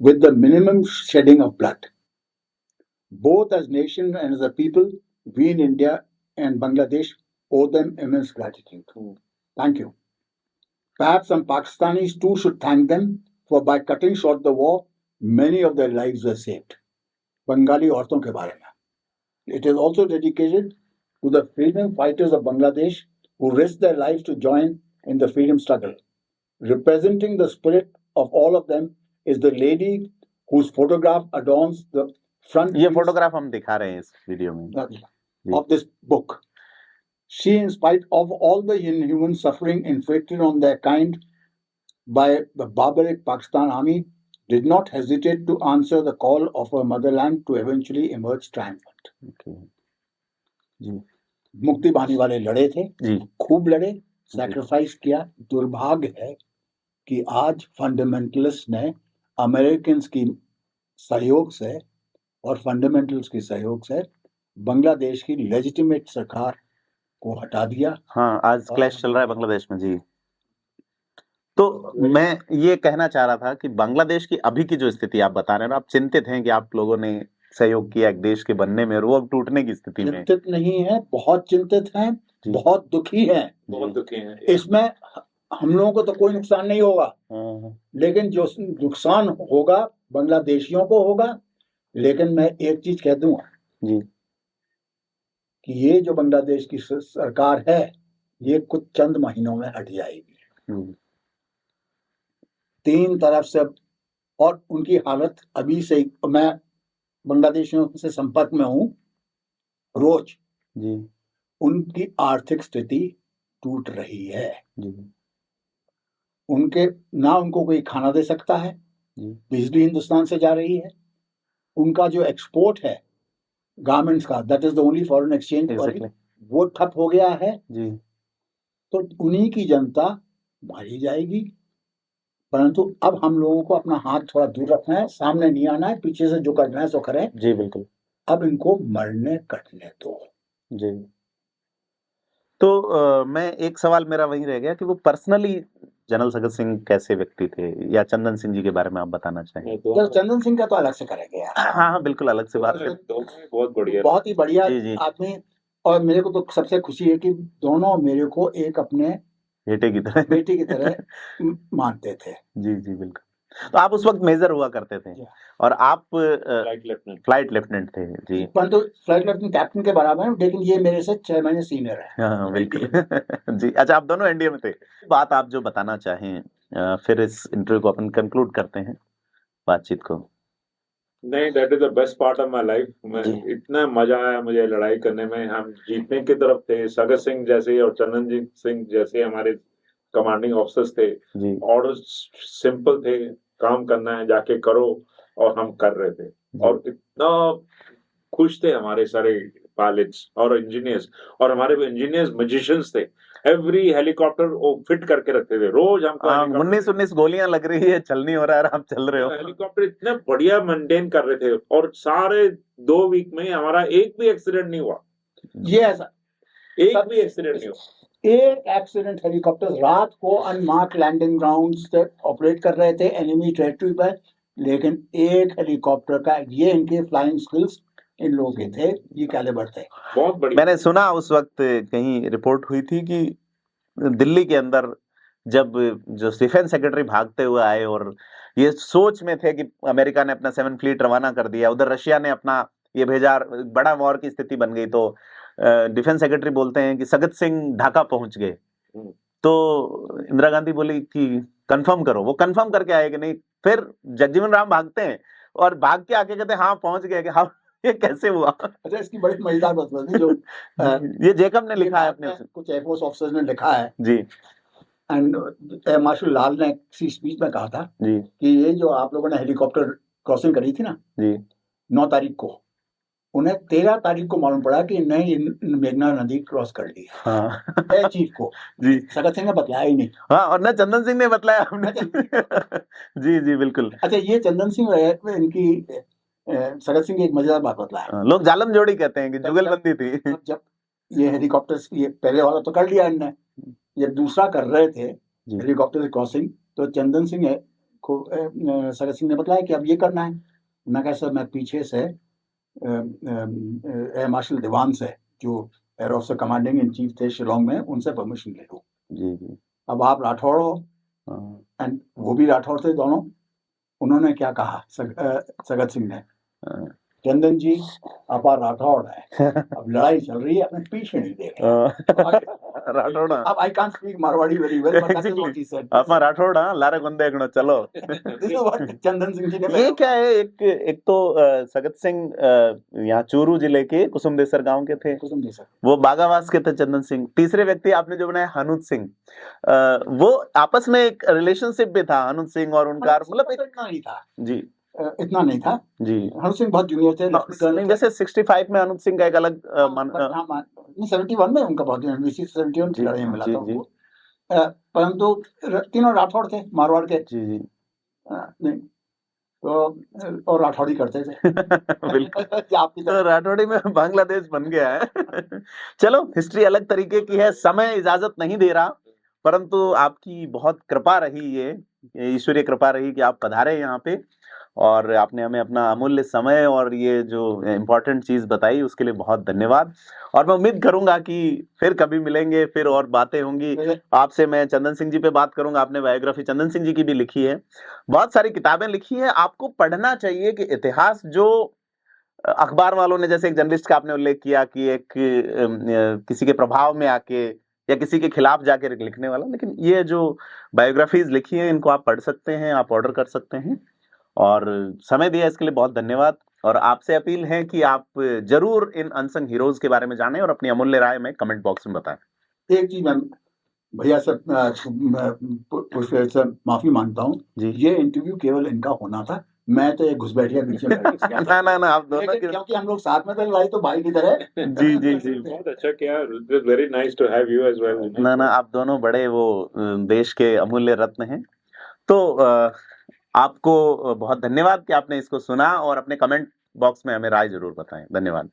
with the minimum shedding of blood. Both as nation and as a people, we in India and Bangladesh owe them immense gratitude. Thank you. Perhaps some Pakistanis too should thank them, for by cutting short the war, many of their lives were saved. Bengali औरतों के बारे में. It is also dedicated to the freedom fighters of Bangladesh who risked their lives to join in the freedom struggle. Representing the spirit of all of them is the lady whose photograph adorns the front. ये photograph हम दिखा रहे हैं इस video में of this book. She, in spite of all the inhuman suffering inflicted on their kind by the barbaric Pakistan army, did not hesitate to answer the call of her motherland to eventually emerge triumphant. जी। मुक्ति पाने वाले लड़े थे जी, खूब लड़े, sacrifice किया। दुर्भाग्य है कि आज फंडामेंटलिस्ट ने अमेरिकन की सहयोग से और फंडामेंटल्स के सहयोग से बांग्लादेश की लेजिटिमेट सरकार को हटा दिया। हाँ, आज क्लैश चल रहा है बांग्लादेश में जी। तो मैं ये कहना चाह रहा था कि बांग्लादेश की अभी की जो स्थिति आप बता रहे हैं, आप चिंतित हैं कि आप लोगों ने सहयोग किया एक देश के बनने में और वो अब टूटने की स्थिति में। चिंतित नहीं है, बहुत चिंतित हैं, बहुत दुखी हैं, बहुत दुखी हैं। इसमें हम लोगों को तो कोई नुकसान नहीं होगा, लेकिन जो नुकसान होगा बांग्लादेशियों को होगा। लेकिन मैं एक चीज कह दूंगा जी कि ये जो बांग्लादेश की सरकार है ये कुछ चंद महीनों में हट जाएगी। 3 तरफ से, और उनकी हालत अभी से, मैं बांग्लादेशियों से संपर्क में हूँ रोज जी। उनकी आर्थिक स्थिति टूट रही है जी। उनके ना उनको कोई खाना दे सकता है, बिजली हिंदुस्तान से जा रही है, उनका जो एक्सपोर्ट है गारमेंट्स का, that is the only foreign exchange, वो ठप हो गया है जी। तो उन्हीं की जनता मारी जाएगी। परंतु अब हम लोगों को अपना हाथ थोड़ा दूर रखना है, सामने नहीं आना है, पीछे से जो करना है सो करें जी। बिल्कुल। अब इनको मरने कटने दो जी। तो मैं एक सवाल मेरा वही रह गया कि वो पर्सनली जनरल सगत सिंह कैसे व्यक्ति थे, या चंदन सिंह जी के बारे में आप बताना चाहेंगे? चंदन सिंह का तो अलग से करेंगे यार। हाँ, बिल्कुल अलग से बात करें। बहुत बढ़िया, बहुत ही बढ़िया आदमी, और मेरे को तो सबसे खुशी है कि दोनों मेरे को एक अपने बेटे की तरह मानते थे। जी जी बिल्कुल। तो आप उस वक्त मेजर हुआ करते थे और आप फ्लाइट लेफ्टिनेंट थे जी। परंतु फ्लाइट लेफ्टिनेंट कैप्टन के बराबर है, लेकिन ये मेरे से 6 महीने सीनियर है। हाँ बिल्कुल जी। अच्छा, आप दोनों एनडीए में थे। बात आप जो बताना चाहें, फिर इस इंटरव्यू को अपन कंक्लूड करते हैं बातचीत को। नहीं, that is the best part of my life. मैं इतना मजा आया मुझे लड़ाई करने में। हम जीतने की तरफ थे, सगत सिंह जैसे और चंदन सिंह जैसे हमारे कमांडिंग ऑफिसर्स थे। ऑर्डर्स सिंपल थे, काम करना है जाके करो, और हम कर रहे थे। और इतना खुश थे हमारे सारे पायलट्स और इंजीनियर्स, और हमारे इंजीनियर्स मैजिशियंस थे। एवरी हेलीकॉप्टर वो फिट करके रखते थे रोज हमको। 19 गोलियां लग रही है, चल नहीं हो रहा है, आप चल रहे हो। हेलीकॉप्टर इतने बढ़िया मेंटेन कर रहे थे, और सारे 2 वीक में हमारा एक भी एक्सीडेंट नहीं हुआ। ये ऐसा एक भी एक्सीडेंट नहीं हुआ। एक एक्सीडेंट हेलीकॉप्टर रात को अनमार्क लैंडिंग ग्राउंड से ऑपरेट कर रहे थे एनिमी टेरिटरी पर, लेकिन एक हेलीकॉप्टर का, ये इनके फ्लाइंग स्किल्स इन लोगों के थे, ये कैलिबर थे। बहुत बड़ी। मैंने सुना उस वक्त कहीं रिपोर्ट हुई थी कि दिल्ली के अंदर जब जो डिफेंस सेक्रेटरी भागते हुए आए और ये सोच में थे कि अमेरिका ने अपना 7 फ्लीट रवाना कर दिया, उधर रशिया ने अपना ये भेजा, बड़ा वॉर की स्थिति बन गई, तो डिफेंस सेक्रेटरी बोलते हैं कि सगत सिंह ढाका पहुंच गए। तो इंदिरा गांधी बोली कि कंफर्म करो, वो कंफर्म करके आए कि नहीं। फिर जगजीवन राम भागते हैं और भाग के आके कहते हैं हाँ पहुंच गए। कि हाँ ये कैसे हुआ? अच्छा, इसकी बड़ी मजेदार बात थी जो ये जेकब ने लिखा है अपने, कुछ एयरफोर्स ऑफिसर्स ने लिखा है जी, एंड एयर मार्शल लाल ने किसी स्पीच में कहा था जी कि ये जो आप लोगों ने हेलीकॉप्टर क्रॉसिंग करी थी ना जी 9 तारीख को, उन्हें 13 तारीख को मालूम पड़ा कि नहीं मेघना नदी क्रॉस कर ली है। हाँ एयर चीफ को जी, सगत सिंह ने बताया ही नहीं। हाँ, और न चंदन सिंह ने बताया हमने। जी जी बिल्कुल। अच्छा, ये चंदन सिंह इनकी सगत सिंह की एक मजेदार बात बताया। लोग जालम जोड़ी कहते हैं कि जुगलबंदी थी। जब ये हेलीकॉप्टर, ये पहले वाला तो कर लिया इनने, जब दूसरा कर रहे थे हेलीकॉप्टर से क्रॉसिंग, तो चंदन सिंह को सगत सिंह ने बताया कि अब ये करना है। मैं कहा सर मैं पीछे से एयर मार्शल दीवान से, जो air officer commanding in chief थे शिलोंग में, उनसे परमिशन ले लूँ। जी जी। अब आप राठौड़ हो एंड वो भी राठौड़ थे दोनों। उन्होंने क्या कहा सगत सिंह ने, चंदन जी आप राठौड़ है, अब लड़ाई चल रही है, अपने पीछे नहीं देख रहे। राठौड़ अब I can't speak Marwari very well, but that is what he said. आप राठौड़ लारे बंदे एकनो चलो। This is what Chandan Singh ji ने। ये क्या है, एक तो सगत सिंह यहाँ चूरू जिले के कुसुमदेसर गांव के थे, वो बागावास के थे चंदन सिंह। तीसरे व्यक्ति आपने जो बनाया हनुत सिंह, वो आपस में एक रिलेशनशिप भी था हनुत सिंह और उनका, मतलब इतना नहीं था जी, इतना नहीं था जी। हनुत सिंह बहुत जूनियर थे। नहीं, जैसे 65 में हनुत सिंह का एक अलग 71 में उनका बहुत जूनियर, 71 की लड़ाई में मिला था उनको। परंतु तीनों राठौड़ थे, मारवाड़ के। जी जी। नहीं तो और राठौड़ी करते थे। बिल्कुल। तो राठौड़ी में बांग्लादेश बन गया है। चलो, हिस्ट्री अलग तरीके की है, समय इजाजत नहीं दे रहा, परंतु आपकी बहुत कृपा रही, ये ईश्वरीय कृपा रही कि आप पधारे यहाँ पे और आपने हमें अपना अमूल्य समय और ये जो इम्पोर्टेंट चीज बताई उसके लिए बहुत धन्यवाद। और मैं उम्मीद करूंगा कि फिर कभी मिलेंगे, फिर और बातें होंगी आपसे। मैं चंदन सिंह जी पे बात करूंगा, आपने बायोग्राफी चंदन सिंह जी की भी लिखी है, बहुत सारी किताबें लिखी है, आपको पढ़ना चाहिए कि इतिहास जो अखबार वालों ने, जैसे एक जर्नलिस्ट का आपने उल्लेख किया कि एक किसी के प्रभाव में आके या किसी के खिलाफ जाके लिखने वाला, लेकिन ये जो बायोग्राफीज लिखी है इनको आप पढ़ सकते हैं, आप ऑर्डर कर सकते हैं। और समय दिया इसके लिए बहुत धन्यवाद। और आपसे अपील है कि आप जरूर इन अनसंग हीरोज के बारे में जानें और अपनी अमूल्य राय में कमेंट बॉक्स में बताएं। एक चीज मैं भैया से माफी मांगता हूँ, ये इंटरव्यू केवल इनका होना था, मैं तो एक घुसपैठिया पीछे ना आप दोनों, क्योंकि हम लोग साथ में थे, लड़ाई तो भाई की तरह। जी जी जी, बहुत अच्छा किया, very nice to have you as well. ना आप दोनों बड़े वो देश के अमूल्य रत्न हैं। तो आपको बहुत धन्यवाद कि आपने इसको सुना और अपने कमेंट बॉक्स में हमें राय जरूर बताएं। धन्यवाद।